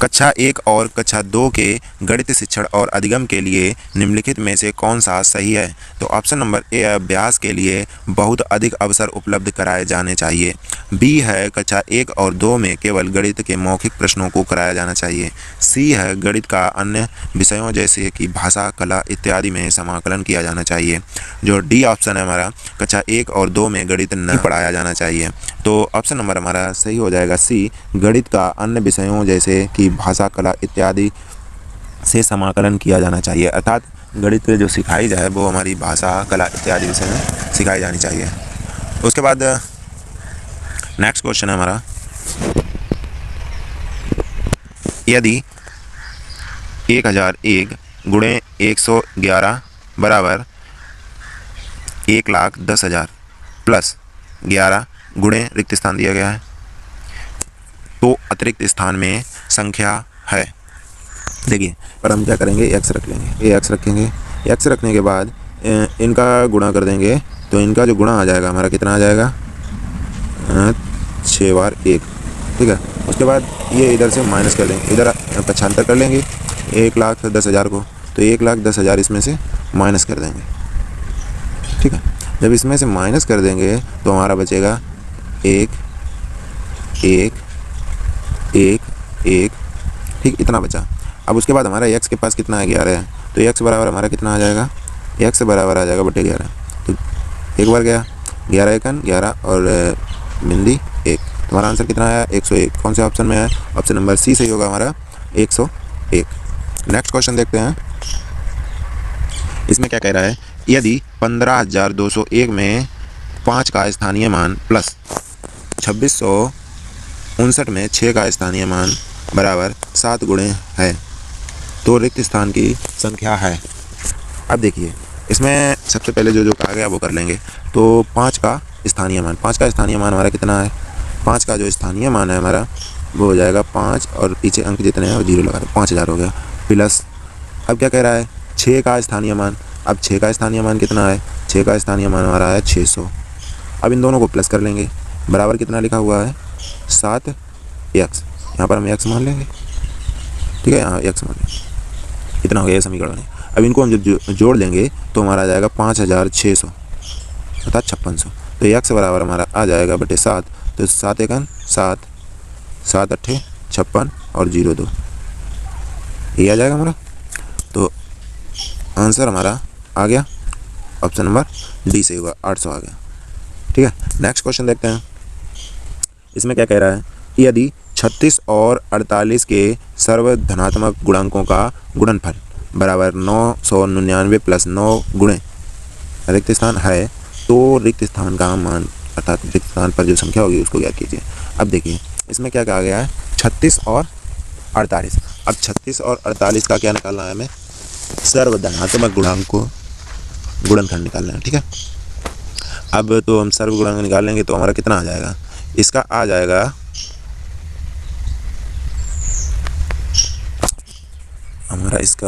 कक्षा 1 और कक्षा 2 के गणित शिक्षण और अधिगम के लिए निम्नलिखित में से कौन सा सही है? तो ऑप्शन नंबर ए है अभ्यास के लिए बहुत अधिक अवसर उपलब्ध कराए जाने चाहिए। बी है कक्षा 1 और 2 में केवल गणित के मौखिक प्रश्नों को कराया जाना चाहिए। सी है गणित का अन्य विषयों जैसे कि भाषा, कला इत्यादि में समाकलन किया जाना चाहिए। जो डी ऑप्शन है हमारा, कक्षा 1 और 2 में गणित नहीं पढ़ाया जाना चाहिए। तो ऑप्शन नंबर हमारा सही हो जाएगा सी, गणित का अन्य विषयों जैसे कि भाषा, कला इत्यादि से समाकलन किया जाना चाहिए। अर्थात गणित जो सिखाई जाए वो हमारी भाषा, कला इत्यादि विषय में सिखाई जानी चाहिए। उसके बाद नेक्स्ट क्वेश्चन है हमारा, यदि 1001 गुणे 111 बराबर 1,10,000 प्लस 11 गुणे रिक्त स्थान दिया गया है तो अतिरिक्त स्थान में संख्या है। देखिए, पर हम क्या करेंगे, एक्स रख लेंगे। ये एक्स रखेंगे, एक्स रखने के बाद इनका गुणा कर देंगे तो इनका जो गुणा आ जाएगा हमारा कितना आ जाएगा, 6 बार 1। ठीक है, उसके बाद ये इधर से माइनस कर देंगे, इधर पक्षांतर कर लेंगे 1,10,000 को, तो 1,10,000 इसमें से माइनस कर देंगे। ठीक है, जब इसमें से माइनस कर देंगे तो हमारा बचेगा 1 1 1 1। ठीक, इतना बचा। अब उसके बाद हमारा x के पास कितना है, 11 है, तो x बराबर हमारा कितना आ जाएगा, x बराबर आ जाएगा बटे 11। तो एक बार गया 11 एकन 11 और बिंदी 1, तुम्हारा आंसर कितना आया, 101। कौन से ऑप्शन में है, ऑप्शन नंबर सी सही होगा हमारा, 101। नेक्स्ट क्वेश्चन देखते हैं। इसमें क्या कह रहा है, यदि 15,201 में 5 का स्थानीय मान प्लस 2659 में 6 का स्थानीय मान बराबर 7 गुणे है तो रिक्त स्थान की संख्या है। अब देखिए, इसमें सबसे पहले जो कहा गया वो कर लेंगे। तो 5 का स्थानीय मान, 5 का स्थानीय मान हमारा कितना है, 5 का जो स्थानीय मान है हमारा वो हो जाएगा 5 और पीछे अंक जितने हैं वो 0 लगा दो, 5,000 हो गया। प्लस अब क्या कह रहा है, 6 का स्थानीय मान। अब 6 का स्थानीय मान कितना है, 6 का स्थानीय मान हमारा है 600। अब इन दोनों को प्लस कर लेंगे, बराबर कितना लिखा हुआ है, 7x। यहाँ पर हम x मान लेंगे। ठीक है, यहाँ x मान लेंगे, इतना हो गया समीकरण है। अब इनको हम जब जोड़ लेंगे तो हमारा आ जाएगा 5,600 अर्थात 5600। तो x बराबर हमारा आ जाएगा बटे 7, तो 7 एकन 7, 7 अट्ठे 56 और 02 ये आ जाएगा हमारा। तो आंसर हमारा आ गया ऑप्शन नंबर डी से होगा, 800 आ गया। ठीक है, नेक्स्ट क्वेश्चन देखते हैं। इसमें क्या कह रहा है, यदि 36 और 48 के सर्वधनात्मक गुणांकों का गुणनफल बराबर 999 प्लस 9 गुणे रिक्त स्थान है तो रिक्त स्थान का मान अर्थात रिक्त स्थान पर जो संख्या होगी उसको ज्ञात कीजिए। अब देखिए, इसमें क्या कहा गया है, 36 और 48। अब 36 और 48 का क्या निकालना है हमें, सर्वधनात्मक गुणांक को गुणनखंड निकालना है। ठीक है, अब तो हम सर्व गुणांक निकाल लेंगे तो हमारा कितना आ जाएगा, इसका आ जाएगा हमारा इसका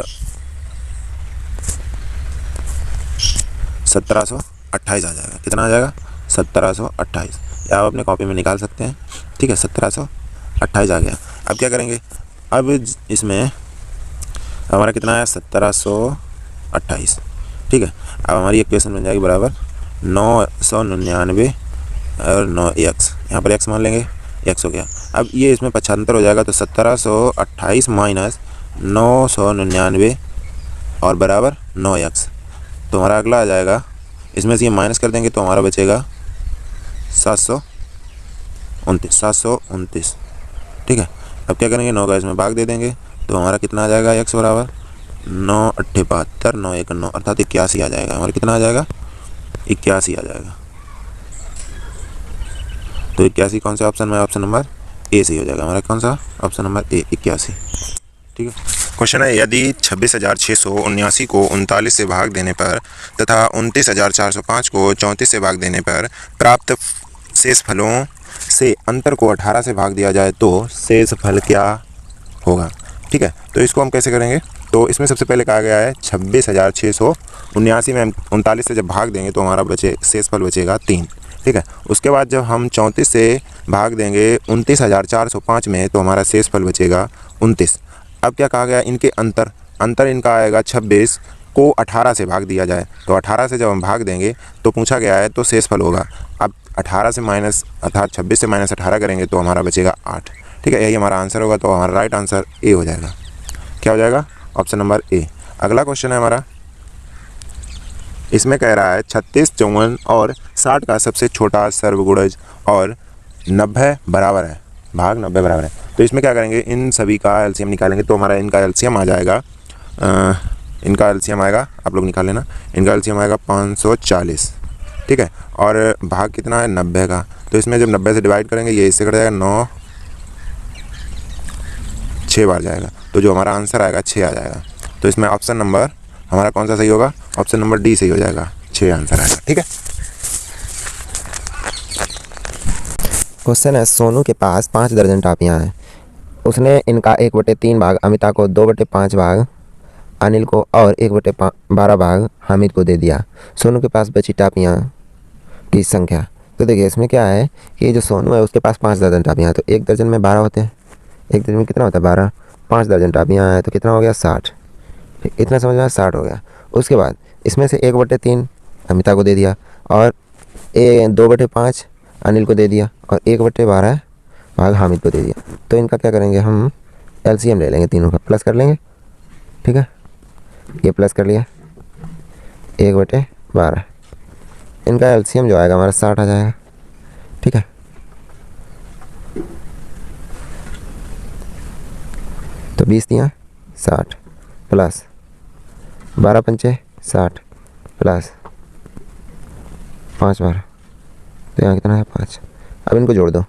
1728 आ जाएगा। कितना आ जाएगा, 1728। या आप अपने कॉपी में निकाल सकते हैं। ठीक है, 1728 आ गया। अब क्या करेंगे, अब इसमें हमारा कितना आया, 1728। ठीक है, अब हमारी इक्वेशन बन जाएगी बराबर 999 और 9x, यहाँ पर x मान लेंगे, x हो गया। अब ये इसमें 75 हो जाएगा, तो 1728 माइनस 999 और बराबर 9x। तो हमारा अगला आ जाएगा, इसमें से ये माइनस कर देंगे तो हमारा बचेगा 729। ठीक है, अब क्या करेंगे, 9 का इसमें भाग दे देंगे तो हमारा कितना आ जाएगा, x बराबर 9 अट्ठे 72, 9 1 9 अर्थात 81 आ जाएगा। हमारा कितना आ जाएगा, 81 आ जाएगा। तो 81 कौन सा ऑप्शन में? ऑप्शन नंबर ए सही हो जाएगा हमारा। कौन सा? Option number A, 81। ठीक है। क्वेश्चन है, यदि 26,679 को 39 से भाग देने पर तथा 29,405 को 34 से भाग देने पर प्राप्त शेष फलों से अंतर को 18 से भाग दिया जाए तो शेष फल क्या होगा? ठीक है, तो इसको हम कैसे करेंगे? तो इसमें सबसे पहले कहा गया है 26,679 में हम 39 से जब भाग देंगे तो हमारा शेष फल बचेगा 3। ठीक है, उसके बाद जब हम 34 से भाग देंगे 29,405 में तो हमारा शेष फल बचेगा 29। अब क्या कहा गया? इनके अंतर इनका आएगा 26 को 18 से भाग दिया जाए, तो 18 से जब हम भाग देंगे तो पूछा गया है तो शेष फल होगा। अब 18 से माइनस अर्थात 26 से माइनस 18 करेंगे तो हमारा बचेगा 8। ठीक है, यही हमारा आंसर होगा। तो हमारा राइट आंसर ए हो जाएगा। क्या हो जाएगा? Option number A. अगला क्वेश्चन है हमारा, इसमें कह रहा है 36, 54 और 60 का सबसे छोटा सर्वगुणज और 90 बराबर है, भाग 90 बराबर है। तो इसमें क्या करेंगे? इन सभी का एलसीएम निकालेंगे। तो हमारा इनका एलसीएम आ जाएगा, इनका एलसीएम आएगा, आप लोग निकाल लेना, इनका एलसीएम आएगा 540। ठीक है, और भाग कितना है? 90 का। तो इसमें जब 90 से डिवाइड करेंगे ये इससे कट जाएगा, 9 6 बार जाएगा, तो जो हमारा आंसर आएगा 6 आ जाएगा। तो इसमें ऑप्शन नंबर हमारा कौन सा सही होगा? ऑप्शन नंबर डी सही हो जाएगा, 6 आंसर आएगा। ठीक है। क्वेश्चन है, सोनू के पास 5 दर्जन टापियाँ हैं। उसने इनका 1/3 भाग अमिता को, 2/5 भाग अनिल को और 1/12 भाग हामिद को दे दिया। सोनू के पास बची टापियाँ की संख्या। तो देखिए इसमें क्या है कि जो सोनू है उसके पास 5 दर्जन टापियाँ हैं, तो 1 दर्जन में 12 होते हैं, 1 दर्जन में कितना होता है? 12। 5 दर्जन टापियाँ हैं तो कितना हो गया? 60। इतना समझ में आया? 60 हो गया। उसके बाद इसमें से 1/3 अमिता को दे दिया और 2/5 अनिल को दे दिया और 1/12 भाग हामिद को दे दिया। तो इनका क्या करेंगे? हम एलसीएम ले लेंगे, तीनों का प्लस कर लेंगे। ठीक है, ये प्लस कर लिया, 1/12, इनका एलसीएम जो आएगा हमारा 60 आ जाएगा। ठीक है, तो 20 दिया 60 प्लस 12 पंचे 60 प्लस 5 12, तो यहाँ कितना है? 5। अब इनको जोड़ दो,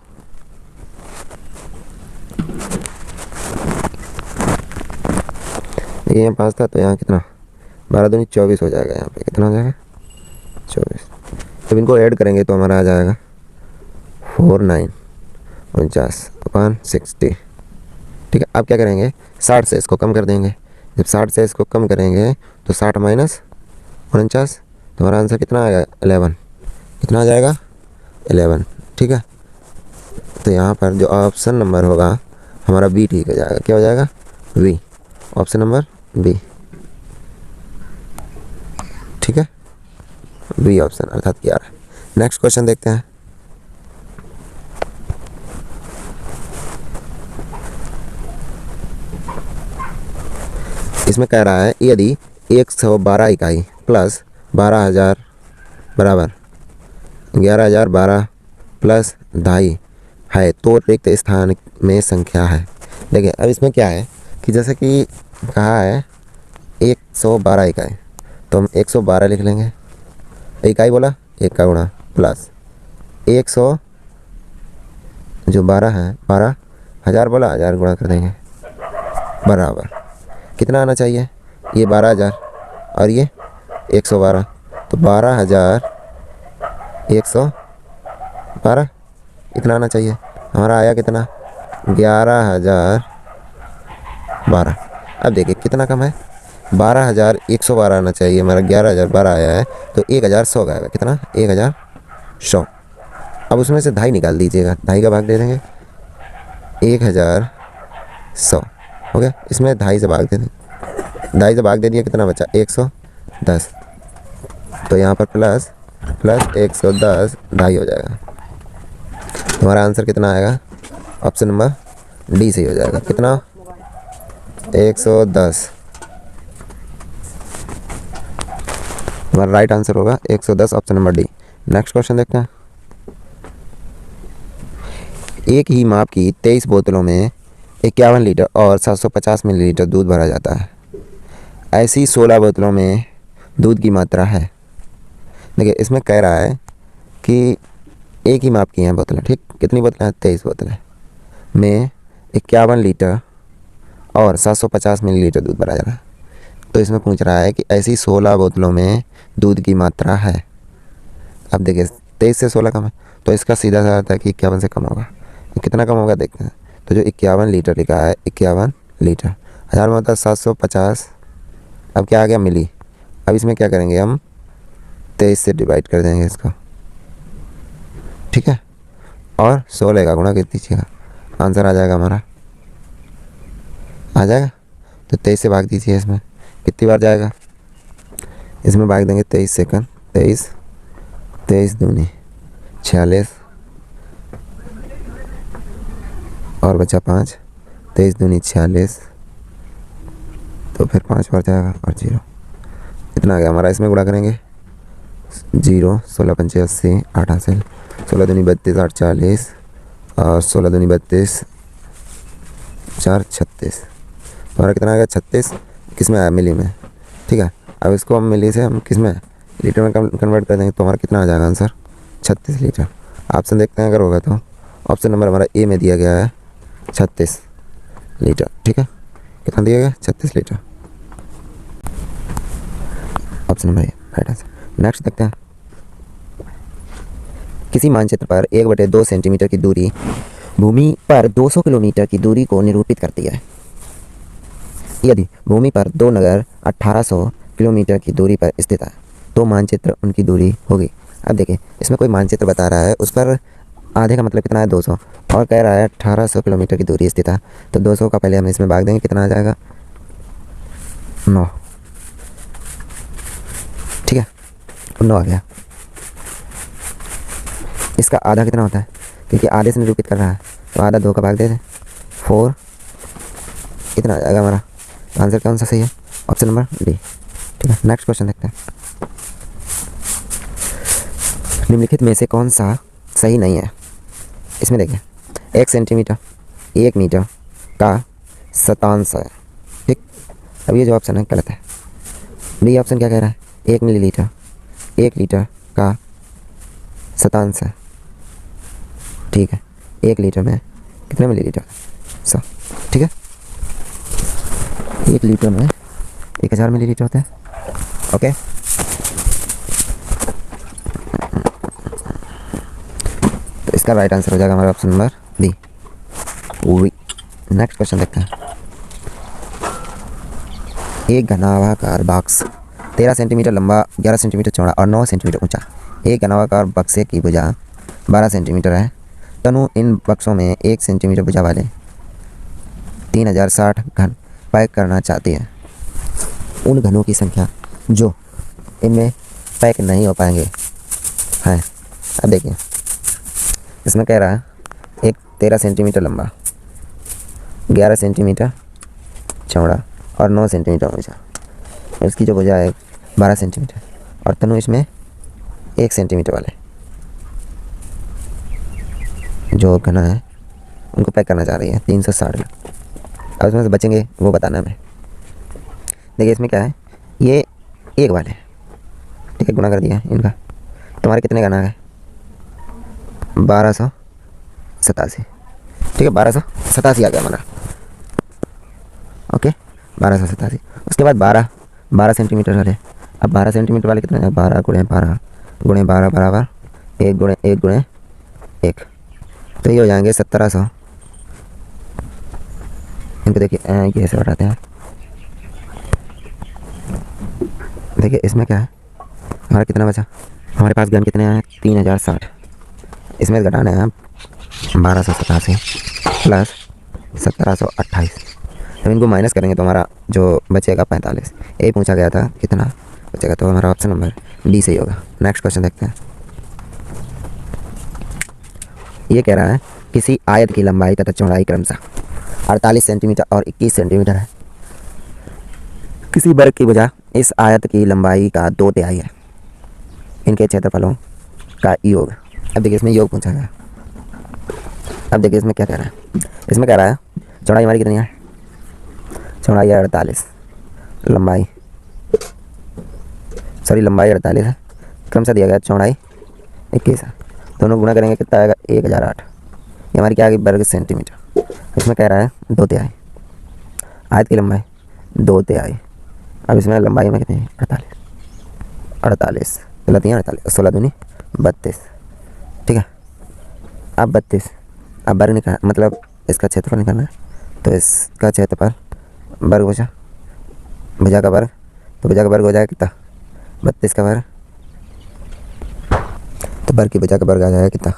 ये यहाँ 5 था तो यहाँ कितना? 12 दूनी 24 हो जाएगा। यहाँ पे कितना हो जाएगा? 24। जब इनको ऐड करेंगे तो हमारा आ जाएगा 49/60। ठीक है, अब क्या करेंगे? 60 से इसको कम कर देंगे। जब 60 से इसको कम करेंगे तो 60 माइनस 49, तो हमारा आंसर कितना आएगा? 11। कितना आ जाएगा? 11। ठीक है, तो यहाँ पर जो ऑप्शन नंबर होगा हमारा बी ठीक हो जाएगा। क्या हो जाएगा? B, option number B. ठीक है, बी ऑप्शन अर्थात 11। नेक्स्ट क्वेश्चन देखते हैं। इसमें कह रहा है, यदि 112 इकाई प्लस 12,000 बराबर 11,012 प्लस 2.5 है तो रिक्त स्थान में संख्या है। देखिए अब इसमें क्या है कि जैसे कि कहा है 112 इकाई, तो हम 112 लिख लेंगे। इकाई बोला 1 का गुणा प्लस 100 जो 12 है 12,000 बोला 1000 गुणा कर देंगे बराबर कितना आना चाहिए? ये 12,000 और ये 112, तो 12,112 इतना आना चाहिए। हमारा आया कितना? 11,012। अब देखिए कितना कम है, 12,112 आना चाहिए, हमारा 11,012 आया है, तो 1,100 का आएगा। कितना? 1,100। अब उसमें से 2.5 निकाल दीजिएगा, 2.5 का भाग दे देंगे, 1,100 हो गया। इसमें 2.5 से भाग दे दें, 2.5 से भाग दे दिया, कितना बचा? 110। तो यहाँ पर प्लस 110 2.5 हो जाएगा। हमारा आंसर कितना आएगा? ऑप्शन नंबर डी सही हो जाएगा। कितना? 110। हमारा राइट आंसर होगा 110, option number D. Next question देखते हैं। एक ही माप की 23 बोतलों में 51 लीटर और 750 मिलीलीटर दूध भरा जाता है। ऐसी 16 बोतलों में दूध की मात्रा है। देखिए इसमें कह रहा है कि एक ही माप की हैं बोतलें, ठीक, कितनी बोतलें हैं, 23 बोतलें में 51 लीटर और 750 मिलीलीटर दूध भरा जा रहा है। तो इसमें पूछ रहा है कि ऐसी 16 बोतलों में दूध की मात्रा है। अब देखिए 23 से 16 कम है, तो इसका सीधा सा आता है कि 51 से कम होगा। कितना कम होगा देखते हैं। तो जो 51 लीटर लिखा है, 51 लीटर, 1000 में होता है 750, अब क्या आ गया, मिली। अब इसमें क्या करेंगे हम, 23 से डिवाइड कर देंगे इसको, ठीक है, और 16 का गुणा कर दीजिएगा, आंसर आ जाएगा हमारा, आ जाएगा। तो 23 से भाग दीजिए, इसमें कितनी बार जाएगा, इसमें भाग देंगे 23 सेकंड, 23, 23 दूनी 46 और बचा 5, 23 दूनी 46, तो फिर 5 बार जाएगा और 0, इतना आ गया हमारा। इसमें गुणा करेंगे 0, 16 पंचे 80, 8 हासिल, 16 दूनी 32, 8 40 और 16 दूनी 32, 4 36, हमारा कितना आ गया, 36, किस में आया, मिली में, ठीक है। अब इसको हम मिली से हम किस में, लीटर में कन्वर्ट कर देंगे, तो हमारा कितना आ जाएगा आंसर, 36 लीटर। ऑप्शन देखते हैं अगर होगा तो। ऑप्शन नंबर हमारा ए में दिया गया है 36 लीटर, ठीक है, कितना दिया गया, 36 litre, option number A right answer. Next देखते हैं, किसी मानचित्र पर 1/2 सेंटीमीटर की दूरी भूमि पर 200 किलोमीटर की दूरी को निरूपित करती है। यदि भूमि पर दो नगर 1800 किलोमीटर की दूरी पर स्थित है तो मानचित्र उनकी दूरी होगी। अब देखिए इसमें कोई मानचित्र बता रहा है, उस पर आधे का मतलब कितना है, 200, और कह रहा है 1800 किलोमीटर की दूरी स्थित है, तो 200 का पहले हम इसमें भाग देंगे, कितना आ जाएगा, 9, ठीक है, 9 आ गया। इसका आधा कितना होता है, क्योंकि आधे से निरूपित कर रहा है, तो आधा 2 का भाग दे दें, 4, इतना आ जाएगा हमारा। आंसर कौन सा सही है, ऑप्शन नंबर डी, ठीक है। नेक्स्ट क्वेश्चन देखते हैं, निम्नलिखित में से कौन सा सही नहीं है। इसमें देखिए 1 सेंटीमीटर 1 मीटर का शतांश है, ठीक। अब ये जो ऑप्शन है गलत है। बी ऑप्शन क्या कह रहा है, 1 मिलीलीटर 1 लीटर का शतांश है, ठीक है। 1 लीटर में कितने मिलीलीटर, 100, ठीक है। 1 लीटर में 1000 मिलीलीटर होता है, ओके। तो इसका राइट आंसर हो जाएगा हमारा option number B. Next question देखते हैं, एक घनाभाकार बॉक्स 13 सेंटीमीटर लंबा, 11 सेंटीमीटर चौड़ा और 9 सेंटीमीटर ऊंचा। एक घनाभाकार बक्से की भुजा 12 सेंटीमीटर है। तनु इन बक्सों में 1 सेंटीमीटर भुजा वाले 3060 घन पैक करना चाहती है। उन घनों की संख्या जो इनमें पैक नहीं हो पाएंगे है। अब देखिए इसमें कह रहा है एक 13 सेंटीमीटर लंबा, 11 सेंटीमीटर चौड़ा और 9 सेंटीमीटर ऊंचा। इसकी जो भुजा है 12 सेंटीमीटर और तनु इसमें 1 सेंटीमीटर वाले जो घना है उनको पैक करना चाह रही है 360 में। अब इसमें से बचेंगे वो बताना हमें। देखिए इसमें क्या है, ये एक वाले, ठीक है, गुना कर दिया इनका, तुम्हारे कितने घना है, 1287, ठीक है, 1287 आ गया हमारा, ओके, 1287। उसके बाद 12 सेंटीमीटर वाले, अब 12 सेंटीमीटर वाले कितने हैं, 12 गुणे 12 बराबर 1 गुणे 1 गुणे 1, तो ये हो जाएंगे 1700। इनको देखिए ये ऐसे बढ़ाते हैं। देखिए इसमें क्या है, हमारा कितना बचा, हमारे पास घन कितने हैं, 3060। इसमें घटाना है 1287 प्लस 1728। जब इनको माइनस करेंगे तो हमारा जो बचेगा 45। ए पूछा गया था कितना बचेगा, तो हमारा ऑप्शन नंबर डी सही होगा। नेक्स्ट क्वेश्चन देखते हैं, ये कह रहा है किसी आयत की लंबाई तथा चौड़ाई क्रमशः 48 सेंटीमीटर और 21 सेंटीमीटर है। किसी वर्ग की भुजा इस आयत की लंबाई का 2/3 है। इनके क्षेत्रफलों का योग। अब देखिए इसमें योग पूछा गया। अब देखिए इसमें क्या कह रहा है, इसमें कह रहा है चौड़ाई हमारी कितनी है, चौड़ाई है 48, लंबाई 48 है, क्रमशः दिया गया चौड़ाई 21 है, दोनों गुणा करेंगे कितना आएगा 1008। ये हमारी क्या आ गई वर्ग सेंटीमीटर। इसमें कह रहा है 2 तिहाई, आयत की लंबाई 2 तिहाई। अब इसमें लंबाई में कितनी 48 गलत 48 16 दूनी 32। ठीक है, अब 32, अब वर्ग निकाल मतलब इसका क्षेत्रफल निकालना है। तो इसका क्षेत्रफल वर्ग बचा, भुजा का वर्ग, तो भुजा का वर्ग हो जाएगा कितना 32 का वर्ग, तो वर्ग की भुजा का वर्ग आ जाएगा कितना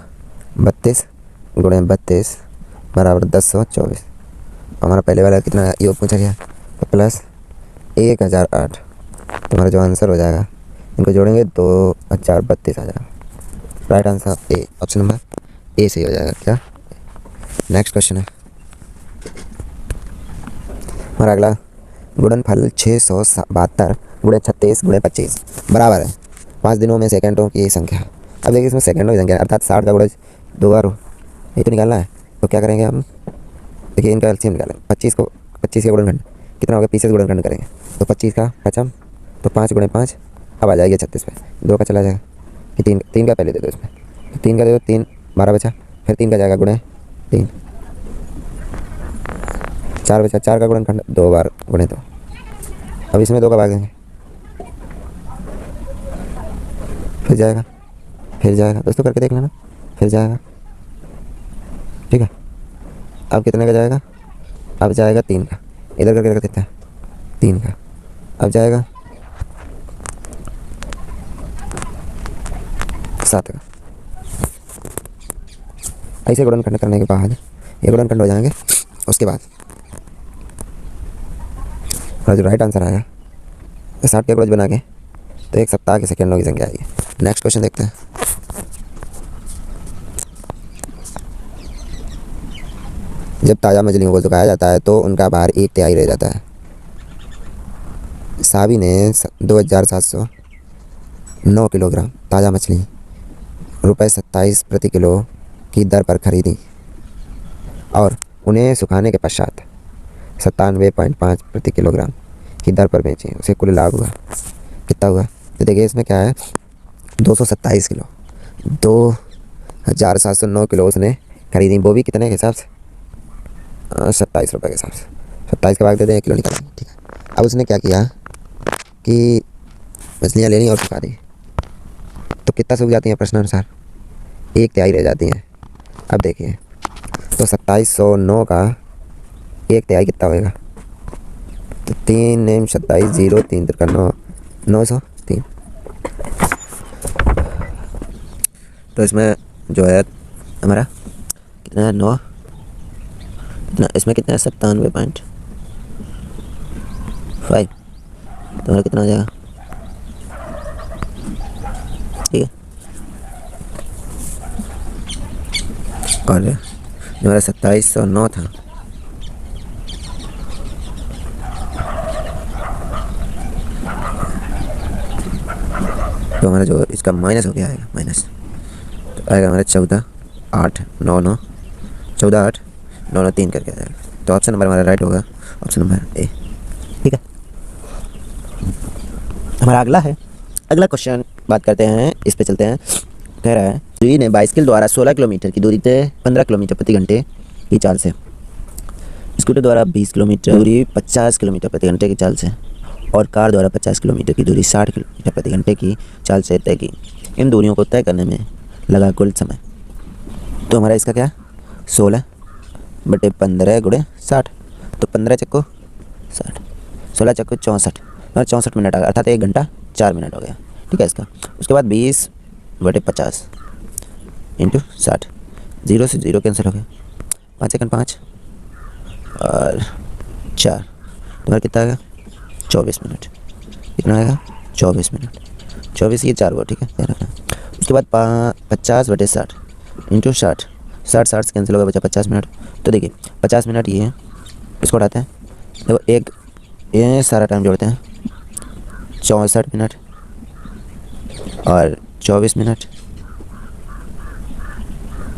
32 गुणे 32 बराबर 1024। हमारा पहले वाला कितना योग पूछा गया, तो प्लस 1008। तो हमारा जो आंसर हो जाएगा इनको जोड़ेंगे 2032 आ जाएगा। Right answer A, option number A सही हो जाएगा। क्या नेक्स्ट क्वेश्चन है हमारा अगला, गुणनफल 672 गुणे 36 गुणे 25 बराबर है 5 दिनों में सेकंडों की संख्या। अब देखिए इसमें सेकंडों की संख्या अर्थात 60 का गुणज 2 बार हो, ये तो निकालना है। तो क्या करेंगे हम, देखिए इनका एलसीएम निकालेंगे। 25 का गुणनखंड कितना होगा, 30 गुणनखंड करेंगे तो 25 का पचम, तो 5 गुणे 5 अब आ जाएगी 36 पे, 2 का चला जाएगा, फिर 3 का पहले दे दो इसमें, 3 का दे दो, 3 12 बचा, फिर 3 का जाएगा गुणे 3, 4 बचा, 4 का गुणनखंड 2 बार गुणे 2। अब इसमें 2 का भागेंगे, फिर जाएगा दोस्तों करके देख लेना, फिर जाएगा। ठीक है, अब कितने का जाएगा, अब जाएगा 3 का, इधर करके रख देते हैं 3 का, अब जाएगा 7 का। ऐसे गुणनखंड करने के बाद ये गुणनखंड हो जाएंगे। उसके बाद जो राइट आंसर आएगा 60 के गुणज बना के तो 1 सप्ताह के सेकंडों की संख्या आएगी। नेक्स्ट क्वेश्चन देखते हैं। जब ताज़ा मछलियों को सुखाया जाता है तो उनका भार 1 तिहाई रह जाता है। साबी ने 2709 किलोग्राम ताज़ा मछली ₹27 प्रति किलो की दर पर खरीदी और उन्हें सुखाने के पश्चात 97.5 प्रति किलोग्राम की दर पर बेची। उसे कुल लाभ हुआ कितना हुआ, तो देखिए इसमें क्या है 227 किलो, 2709 किलो उसने खरीदी, वो भी कितने के हिसाब से 27 रुपये के हिसाब से। 27 का भाग दे दें 1 किलो निकालेंगे। ठीक है, अब उसने क्या किया कि मछलियाँ लेनी और सुखा दी, तो कितना सूख जाती हैं प्रश्नानुसार 1 तिहाई रह जाती हैं। अब देखिए तो 2709 का 1 तिहाई कितना होएगा, तो 3 नेम 27 0 3 का 9 903। तो इसमें जो है हमारा कितना है 9 कितना, इसमें कितना है 97.5, तो हमारा कितना आ जाएगा। ठीक है, और जो हमारा 2709 था तो हमारा जो इसका माइनस हो गया आएगा, माइनस तो आएगा हमारा 14 8 9 9 14 8 9 9 3 करके आ जाएगा। तो ऑप्शन नंबर हमारा राइट होगा, ऑप्शन नंबर ए। ठीक है, हमारा अगला क्वेश्चन बात करते हैं, इस पे चलते हैं। कह रहा है सुई ने बाइसिकल द्वारा 16 किलोमीटर की दूरी तय 15 किलोमीटर प्रति घंटे की चाल से, स्कूटर द्वारा 20 किलोमीटर दूरी 50 किलोमीटर प्रति घंटे की चाल से और कार द्वारा 50 किलोमीटर की दूरी 60 किलोमीटर प्रति घंटे की चाल से तय की। इन दूरियों को तय करने में लगा कुल समय। तो हमारा इसका क्या 16 बटे 15 गुणे 60, तो 15 चक्को 60, 16 चक्को 64, और 64 मिनट आ गया, अर्थात 1 घंटा 4 मिनट हो गया। ठीक है इसका। उसके बाद 20 बटे 50 इंटू 60, 0 से 0 कैंसिल हो गया, 5 सेकंड 5 और 4, तुम्हारा कितना आएगा 24 मिनट। कितना आएगा 24 मिनट, 24 ये 4 वो। ठीक है, ध्यान रखना। उसके बाद 50 बटे 60 इंटू 60, 60 से कैंसिल हो गया, बचा 50 मिनट। तो देखिए 50 मिनट ये है, इसको उठाते हैं, देखो एक ये सारा टाइम जोड़ते हैं 64 मिनट और 24 मिनट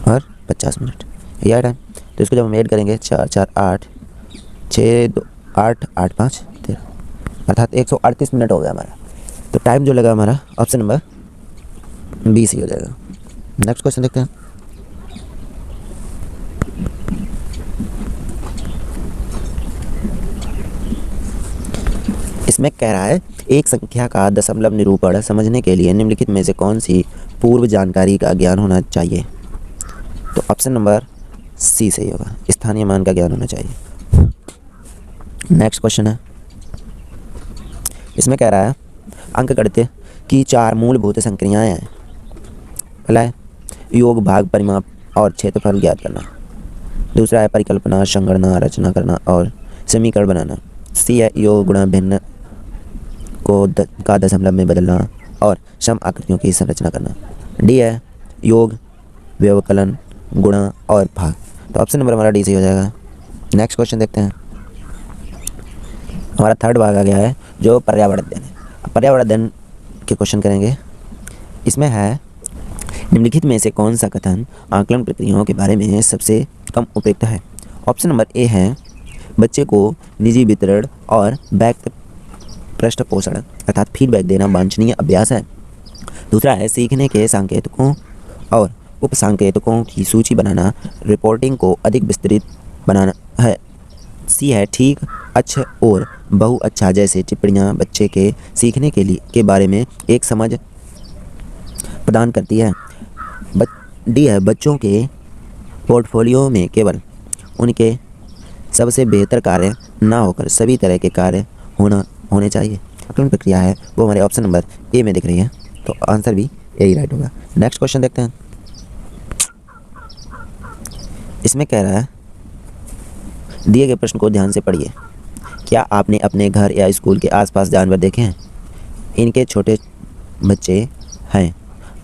और 50 मिनट, यह टाइम। तो इसको जब हम ऐड करेंगे 4 4 8 6 2 8 8 5 13, अर्थात 138 मिनट हो गया हमारा। तो टाइम जो लगा हमारा ऑप्शन नंबर बी सही हो जाएगा। नेक्स्ट क्वेश्चन देखते हैं। इसमें कह रहा है एक संख्या का दशमलव निरूपण समझने के लिए निम्नलिखित में से कौन सी पूर्व जानकारी का ज्ञान होना चाहिए। तो ऑप्शन नंबर सी सही होगा, स्थानीय मान का ज्ञान होना चाहिए। नेक्स्ट क्वेश्चन है, इसमें कह रहा है अंकगणित की 4 मूलभूत संक्रियाएं हैं। पहला है योग, भाग, परिमाप और क्षेत्रफल ज्ञात करना। दूसरा है परिकल्पना, संगणना, रचना करना और समीकरण बनाना। सी है योग, गुणा, भिन्न को का दशमलव में बदलना और सम आकृतियों की संरचना करना। डी है योग, व्यवकलन, गुणा और भाग। तो ऑप्शन नंबर हमारा डी सही हो जाएगा। नेक्स्ट क्वेश्चन देखते हैं। हमारा थर्ड भाग आ गया है जो पर्यावरण अध्ययन है। पर्यावरण अध्ययन के क्वेश्चन करेंगे। इसमें है निम्नलिखित में से कौन सा कथन आकलन प्रक्रियाओं के बारे में सबसे कम उपयुक्त है। ऑप्शन नंबर ए है बच्चे को निजी वितरण और व्यक्ति पृष्ठपोषण अर्थात फीडबैक देना वांछनीय अभ्यास है। दूसरा है सीखने के संकेतकों और उप संकेतकों की सूची बनाना रिपोर्टिंग को अधिक विस्तृत बनाना है। सी है ठीक, अच्छा और बहु अच्छा जैसे टिप्पणियाँ बच्चे के सीखने के बारे में एक समझ प्रदान करती है। डी है बच्चों के पोर्टफोलियो में केवल उनके सबसे बेहतर कार्य ना होकर सभी तरह के कार्य होने चाहिए। आकलन प्रक्रिया है वो हमारे ऑप्शन नंबर ए में दिख रही है, तो आंसर भी ए ही राइट होगा। नेक्स्ट क्वेश्चन देखते हैं। इसमें कह रहा है दिए गए प्रश्न को ध्यान से पढ़िए। क्या आपने अपने घर या स्कूल के आसपास जानवर देखे हैं? इनके छोटे बच्चे हैं।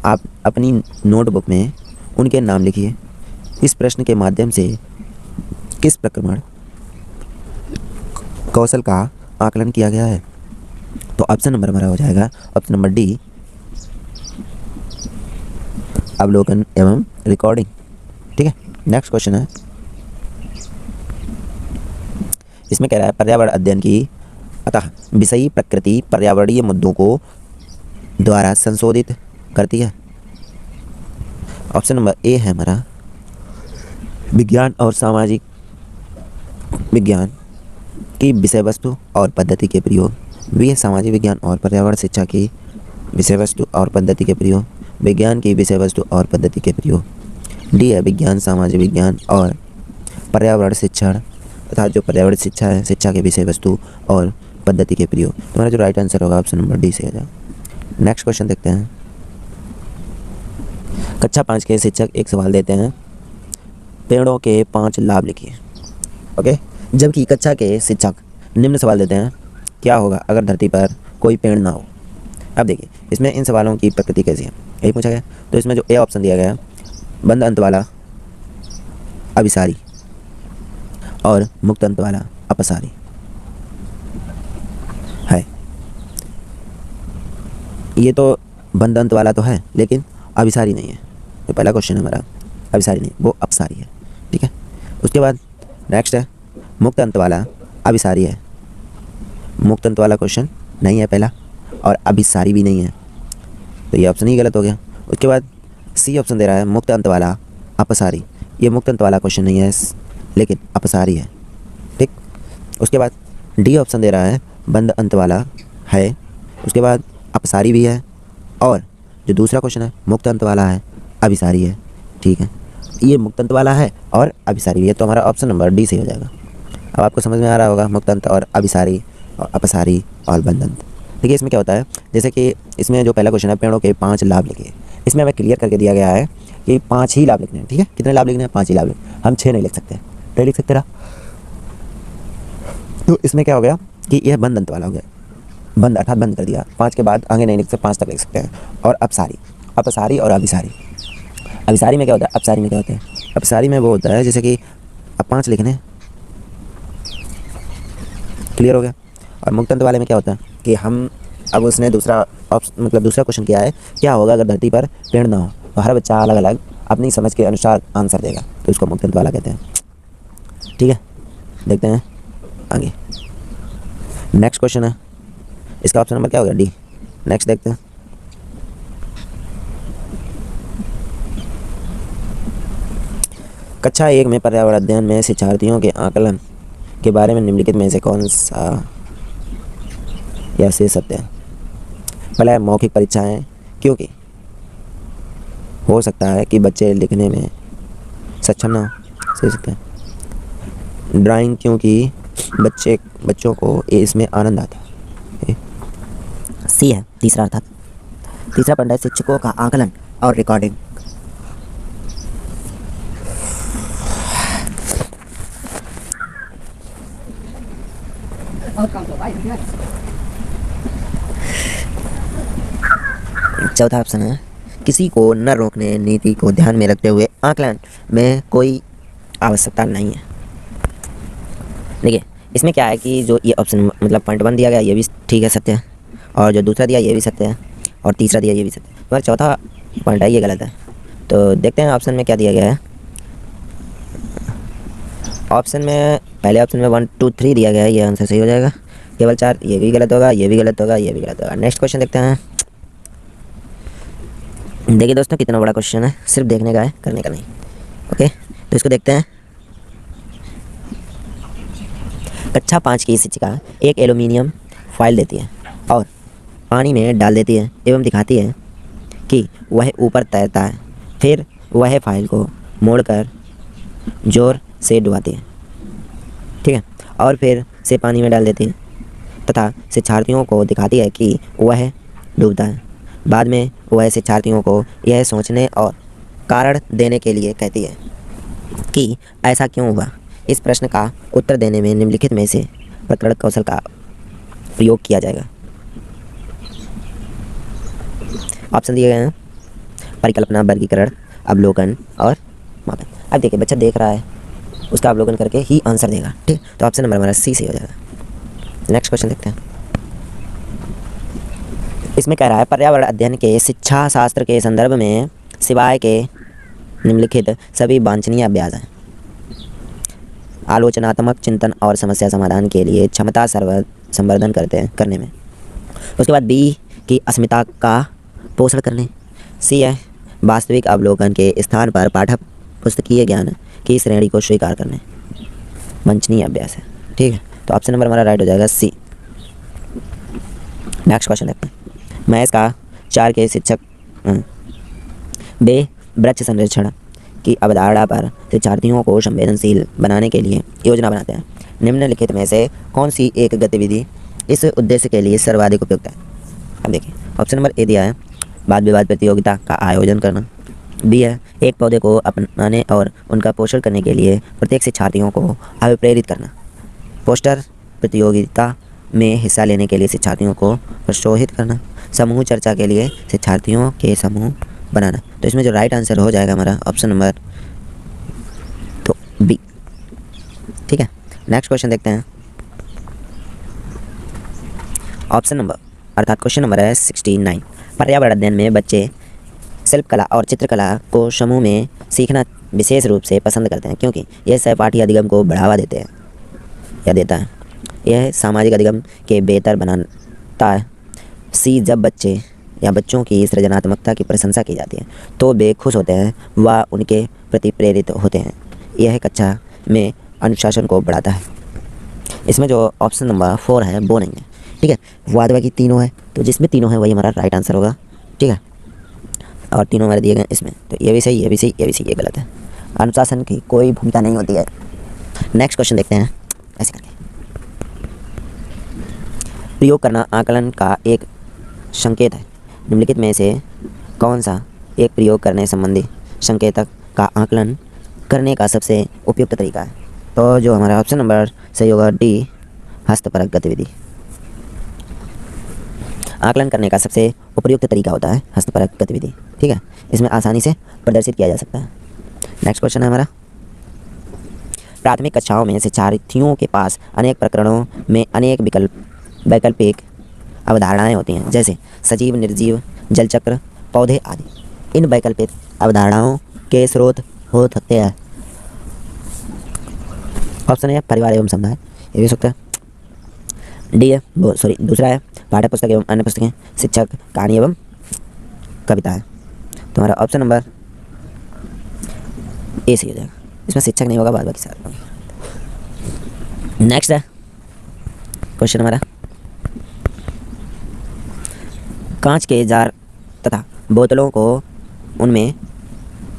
आप अपनी नोटबुक में उनके नाम लिखिए। इस प्रश्न के माध्यम से किस प्रक्रमण कौशल का आकलन किया गया है? तो ऑप्शन नंबर हमारा हो जाएगा ऑप्शन नंबर डी, अवलोकन एवं रिकॉर्डिंग। ठीक है। नेक्स्ट क्वेश्चन है, इसमें कह रहा है पर्यावरण अध्ययन की अतः विषयी प्रकृति पर्यावरणीय मुद्दों को द्वारा संशोधित करती है। ऑप्शन नंबर ए है हमारा विज्ञान और सामाजिक विज्ञान की विषय वस्तु और पद्धति के प्रयोग। बी है सामाजिक विज्ञान और पर्यावरण शिक्षा की विषय वस्तु और पद्धति के प्रयोग, विज्ञान की विषय वस्तु और पद्धति के प्रयोग। डी है विज्ञान, सामाजिक विज्ञान और पर्यावरण शिक्षण तथा जो पर्यावरण शिक्षा है शिक्षा के विषय वस्तु और पद्धति के प्रयोग। तुम्हारा जो राइट आंसर होगा ऑप्शन नंबर डी से हो जाएगा। नेक्स्ट क्वेश्चन देखते हैं। कक्षा 5 के शिक्षक एक सवाल देते हैं, पेड़ों के 5 लाभ लिखिए। ओके, जबकि कक्षा के शिक्षक निम्न सवाल देते हैं, क्या होगा अगर धरती पर कोई पेड़ ना हो। अब देखिए इसमें इन सवालों की प्रकृति कैसी है यही पूछा गया। तो इसमें जो ए ऑप्शन दिया गया है बंद अंत वाला अभिसारी और मुक्त अंत वाला अपसारी है। ये तो बंद अंत वाला तो है लेकिन अभिसारी नहीं है। तो पहला क्वेश्चन हमारा अभिसारी नहीं, वो अपसारी है। ठीक है। उसके बाद नेक्स्ट है मुक्त अंत वाला अभिसारी है। मुक्त अंत वाला क्वेश्चन नहीं है पहला, और अभिसारी भी नहीं है, तो ये ऑप्शन ही गलत हो गया। उसके बाद सी ऑप्शन दे रहा है मुक्त अंत वाला अपसारी। ये मुक्त अंत वाला क्वेश्चन नहीं है लेकिन अपसारी है। ठीक। उसके बाद डी ऑप्शन दे रहा है बंद अंत वाला है, उसके बाद अपसारी भी है, और जो दूसरा क्वेश्चन है मुक्त अंत वाला है अभिसारी है। ठीक है, ये मुक्त अंत वाला है और अभिसारी भी है, तो हमारा ऑप्शन नंबर डी से हो जाएगा। अब आपको समझ में आ रहा होगा मुक्त अंत और अभिसारी और अपसारी और बंद अंत। देखिए इसमें क्या होता है, जैसे कि इसमें जो पहला क्वेश्चन है पेड़ों के 5 लाभ लिखिए, इसमें हमें क्लियर करके दिया गया है कि 5 ही लाभ लिखने हैं। ठीक है, कितने लाभ लिखने हैं? 5 ही लाभ लिखने, हम 6 नहीं लिख सकते, नहीं लिख सकते ना। तो इसमें क्या हो गया कि यह बंद अंत वाला हो गया, बंद अर्थात बंद कर दिया, 5 के बाद आगे नहीं लिख सकते, 5 तक लिख सकते हैं। और अपसारी, अपसारी और अभिसारी। अभिसारी में क्या होता है, अपसारी में क्या होता है? अपसारी में वो होता है जैसे कि अब 5 लिखने, क्लियर हो गया। और मुक्त अंत वाले में क्या होता है कि हम अब उसने दूसरा क्वेश्चन किया है, क्या होगा अगर धरती पर पेड़ ना हो, तो हर बच्चा अलग अलग अपनी समझ के अनुसार आंसर देगा, तो इसको मुक्त अंत वाला कहते हैं। ठीक है, देखते हैं आगे। नेक्स्ट क्वेश्चन है, इसका ऑप्शन नंबर क्या होगा? डी। नेक्स्ट देखते हैं। कक्षा 1 में पर्यावरण अध्ययन में शिक्षार्थियों के आकलन के बारे में निम्नलिखित में से कौन सा या से सत्य है? पहला है मौखिक परीक्षाएं, क्योंकि हो सकता है कि बच्चे लिखने में सक्षम ना हो, सही सकते हैं। ड्राइंग, क्योंकि बच्चों को इसमें आनंद आता है। सी है तीसरा अर्थात। तीसरा पॉइंट है शिक्षकों का आकलन और रिकॉर्डिंग। चौथा ऑप्शन है किसी को न रोकने नीति को ध्यान में रखते हुए आकलन में कोई आवश्यकता नहीं है। देखिए इसमें क्या है कि जो ये ऑप्शन मतलब पॉइंट 1 दिया गया ये भी ठीक है, सत्य है, और जो दूसरा दिया ये भी सत्य है, और तीसरा दिया ये भी सत्य है, मगर चौथा पॉइंट है ये गलत है। तो देखते हैं ऑप्शन में क्या दिया गया है। ऑप्शन में पहले ऑप्शन में 1 2 3 दिया गया है, ये आंसर सही हो जाएगा। केवल 4 ये भी गलत होगा, ये भी गलत होगा, ये भी गलत होगा। नेक्स्ट क्वेश्चन देखते हैं। देखिए दोस्तों कितना बड़ा क्वेश्चन है, सिर्फ देखने का है, करने का नहीं। ओके तो इसको देखते हैं। कक्षा 5 की शिक्षिका एक एल्यूमिनियम फाइल देती है और पानी में डाल देती है एवं दिखाती है कि वह ऊपर तैरता है। फिर वह फाइल को मोड़कर जोर से डुबाती है, ठीक है, और फिर से पानी में डाल देती है तथा शिक्षार्थियों को दिखाती है कि वह डूबता है। बाद में वह शिक्षार्थियों को यह सोचने और कारण देने के लिए कहती है कि ऐसा क्यों हुआ। इस प्रश्न का उत्तर देने में निम्नलिखित में से प्रकरण कौशल का प्रयोग किया जाएगा। ऑप्शन दिए गए हैं परिकल्पना, वर्गीकरण, अवलोकन और मापन। अब देखिए बच्चा देख रहा है, उसका अवलोकन करके ही आंसर देगा, ठीक। तो ऑप्शन नंबर हमारा सी से हो जाएगा। नेक्स्ट क्वेश्चन देखते हैं। इसमें कह रहा है पर्यावरण अध्ययन के शिक्षा शास्त्र के संदर्भ में सिवाय के निम्नलिखित सभी वांछनीय अभ्यास हैं। आलोचनात्मक चिंतन और समस्या समाधान के लिए क्षमता संवर्धन करने में। उसके बाद बी की अस्मिता का पोषण करने। सी है वास्तविक अवलोकन के स्थान पर पाठ्य पुस्तकीय ज्ञान की श्रेणी को स्वीकार करने। वांछनीय अभ्यास है, ठीक है। तो ऑप्शन नंबर हमारा राइट हो जाएगा सी। नेक्स्ट क्वेश्चन देखते हैं। मैथ्स का 4 के शिक्षक वे वृक्ष संरक्षण की अवधारणा पर शिक्षार्थियों को संवेदनशील बनाने के लिए योजना बनाते हैं। निम्नलिखित में से कौन सी एक गतिविधि इस उद्देश्य के लिए सर्वाधिक उपयुक्त है? अब देखिए ऑप्शन नंबर ए दिया है वाद विवाद प्रतियोगिता का आयोजन करना। बी है एक पौधे को अपनाने और उनका पोषण करने के लिए प्रत्येक शिक्षार्थियों को अभिप्रेरित करना। पोस्टर प्रतियोगिता में हिस्सा लेने के लिए शिक्षार्थियों को प्रोत्साहित करना। समूह चर्चा के लिए शिक्षार्थियों के समूह बनाना। तो इसमें जो राइट आंसर हो जाएगा हमारा ऑप्शन नंबर तो बी, ठीक है। नेक्स्ट क्वेश्चन देखते हैं। ऑप्शन नंबर अर्थात क्वेश्चन नंबर है 69। पर्यावरण अध्ययन में बच्चे शिल्पकला और चित्रकला को समूह में सीखना विशेष रूप से पसंद करते हैं क्योंकि यह सहपाठी अधिगम को बढ़ावा देते हैं या देता है। यह सामाजिक अधिगम के बेहतर बनाता है। सी जब बच्चे या बच्चों की सृजनात्मकता की प्रशंसा की जाती है तो वे खुश होते हैं व उनके प्रति प्रेरित होते हैं। यह कक्षा में अनुशासन को बढ़ाता है। इसमें जो ऑप्शन नंबर 4 है वो नहीं है, ठीक है। वाद बाकी तीनों है, तो जिसमें तीनों है वही हमारा राइट आंसर होगा, ठीक है। और तीनों हमारे दिए गए इसमें, तो ये भी सही, ये भी सही, ये भी सही, ये गलत है। अनुशासन की कोई भूमिका नहीं होती है। नेक्स्ट क्वेश्चन देखते हैं ऐसे करके। प्रयोग करना आकलन का एक संकेत है। निम्नलिखित में से कौन सा एक प्रयोग करने संबंधी संकेतक का आकलन करने का सबसे उपयुक्त तरीका है? तो जो हमारा ऑप्शन नंबर सही होगा डी, हस्तपरक गतिविधि। आकलन करने का सबसे उपयुक्त तरीका होता है हस्तपरक गतिविधि, ठीक है। इसमें आसानी से प्रदर्शित किया जा सकता है। नेक्स्ट क्वेश्चन है हमारा। प्राथमिक कक्षाओं में शिक्षार्थियों के पास अनेक प्रकरणों में अनेक वैकल्पिक अवधारणाएं होती हैं, जैसे सजीव, निर्जीव, जलचक्र, पौधे आदि। इन वैकल्पिक अवधारणाओं के स्रोत हो सकते हैं। ऑप्शन है परिवार एवं समुदाय, ये भी हो सकता है। डी है दूसरा है पाठ्य पुस्तक एवं अन्य पुस्तकें, शिक्षक, कहानी एवं कविताएं। तो हमारा ऑप्शन नंबर ए सही हो जाएगा। इसमें शिक्षक नहीं होगा, बाद बाकी सारे। नेक्स्ट है क्वेश्चन हमारा, कांच के जार तथा बोतलों को उनमें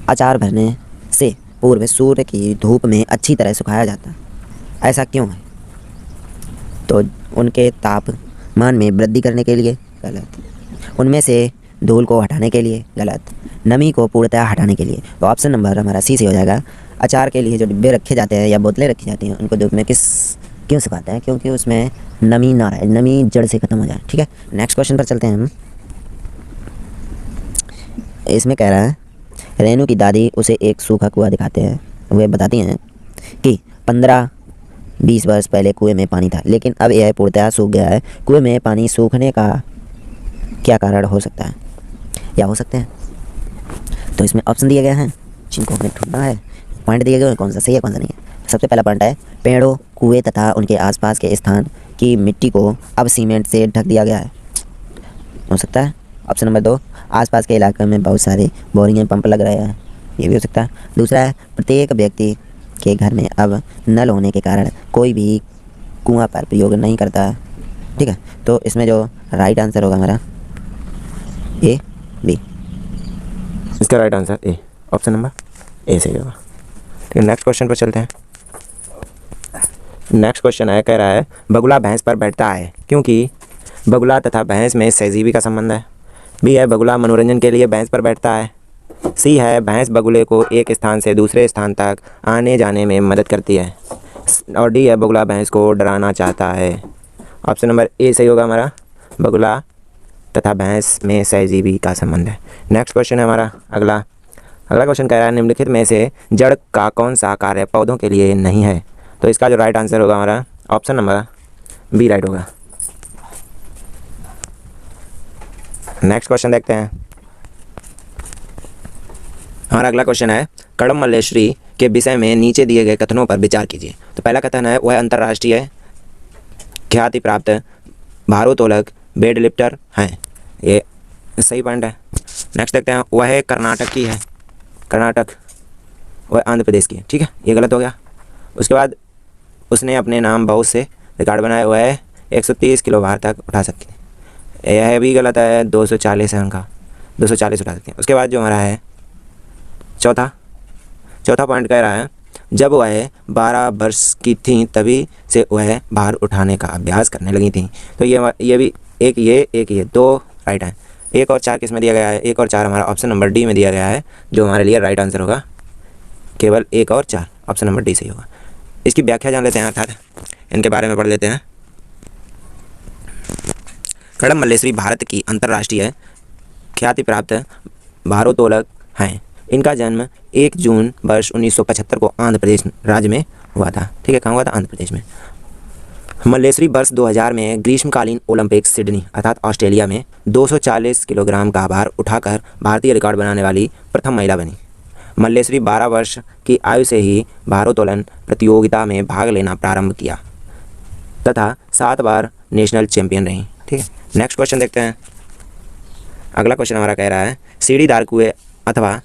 अचार भरने से पूर्व सूर्य की धूप में अच्छी तरह सुखाया जाता है, ऐसा क्यों है? तो उनके तापमान में वृद्धि करने के लिए, गलत। उनमें से धूल को हटाने के लिए, गलत। नमी को पूर्णतः हटाने के लिए। तो ऑप्शन नंबर हमारा सी से हो जाएगा। अचार के लिए जो डिब्बे रखे जाते हैं या बोतलें रखी जाती हैं उनको धूप में क्यों सुखाते हैं? क्योंकि उसमें नमी ना रहे, नमी जड़ से ख़त्म हो जाए। ठीक है, नेक्स्ट क्वेश्चन पर चलते हैं हम। इसमें कह रहा है रेनू की दादी उसे एक सूखा कुआं दिखाते हैं। वे बताती हैं कि 15-20 वर्ष पहले कुएं में पानी था, लेकिन अब यह पूर्णतः सूख गया है। कुएं में पानी सूखने का क्या कारण हो सकता है या हो सकते हैं? तो इसमें ऑप्शन दिए गए हैं जिनको हमें ढूंढना है। पॉइंट दिए गए हैं, कौन सा सही है कौन सा नहीं है। सबसे पहला पॉइंट है पेड़ों, कुएं तथा उनके आसपास के स्थान की मिट्टी को अब सीमेंट से ढक दिया गया है, हो सकता है। ऑप्शन नंबर 2, आसपास के इलाके में बहुत सारे बोरिंग पंप लग रहे हैं, ये भी हो सकता है। दूसरा है प्रत्येक व्यक्ति के घर में अब नल होने के कारण कोई भी कुआं पर प्रयोग नहीं करता है। ठीक है, तो इसमें जो राइट आंसर होगा हमारा ए, बी। इसका right answer A, option number A सही होगा। ठीक है, नेक्स्ट क्वेश्चन पर चलते हैं। नेक्स्ट क्वेश्चन है, कह रहा है बगुला भैंस पर बैठता है क्योंकि बगुला तथा भैंस में सहजीवी का संबंध है। बी है बगुला मनोरंजन के लिए भैंस पर बैठता है। सी है भैंस बगुले को एक स्थान से दूसरे स्थान तक आने जाने में मदद करती है। और डी है बगुला भैंस को डराना चाहता है। ऑप्शन नंबर ए सही होगा हमारा, बगुला तथा भैंस में सहजीवी का संबंध है। नेक्स्ट क्वेश्चन है हमारा अगला क्वेश्चन कह रहा है निम्नलिखित में से जड़ का कौन सा कार्य पौधों के लिए नहीं है? तो इसका जो राइट आंसर होगा हमारा ऑप्शन नंबर बी राइट होगा। नेक्स्ट क्वेश्चन देखते हैं। हमारा अगला क्वेश्चन है कड़म मल्लेश्वरी के विषय में नीचे दिए गए कथनों पर विचार कीजिए। तो पहला कथन है वह अंतर्राष्ट्रीय ख्याति प्राप्त भारोत्तोलक वेट लिफ्टर हैं, ये सही पॉइंट है। नेक्स्ट देखते हैं वह कर्नाटक की है, कर्नाटक, वह आंध्र प्रदेश की है। ठीक है, ये गलत हो गया। उसके बाद उसने अपने नाम बहुत से रिकॉर्ड बनाए हुए है, 130 किलो भार तक उठा सकती है, यह भी गलत है। 240 है उनका, 240 उठा सकते हैं। उसके बाद जो हमारा है चौथा पॉइंट कह रहा है जब वह 12 वर्ष की थी तभी से वह भार उठाने का अभ्यास करने लगी थी। तो ये भी एक ये 2 राइट है। 1 और 4 किस में दिया गया है? 1 और 4 हमारा ऑप्शन नंबर डी में दिया गया है, जो हमारे लिए राइट आंसर होगा। केवल 1 और 4, ऑप्शन नंबर डी सही होगा। इसकी व्याख्या जान लेते हैं, अर्थात इनके बारे में पढ़ लेते हैं। कड़म मल्लेश्वरी भारत की अंतर्राष्ट्रीय ख्याति प्राप्त भारोत्तोलक हैं। इनका जन्म 1 जून वर्ष 1975 को आंध्र प्रदेश राज्य में हुआ था। ठीक है, कहाँ हुआ था? आंध्र प्रदेश में। मल्लेश्वरी वर्ष 2000 में ग्रीष्मकालीन ओलंपिक सिडनी अर्थात ऑस्ट्रेलिया में 240 किलोग्राम का भार उठाकर भारतीय रिकॉर्ड बनाने वाली प्रथम महिला बनी। मल्लेश्वरी 12 वर्ष की आयु से ही भारोत्तोलन प्रतियोगिता में भाग लेना प्रारंभ किया तथा 7 बार नेशनल चैंपियन रही। ठीक है, नेक्स्ट क्वेश्चन देखते हैं। अगला क्वेश्चन हमारा कह रहा है सीढ़ीदार कुएं अथवा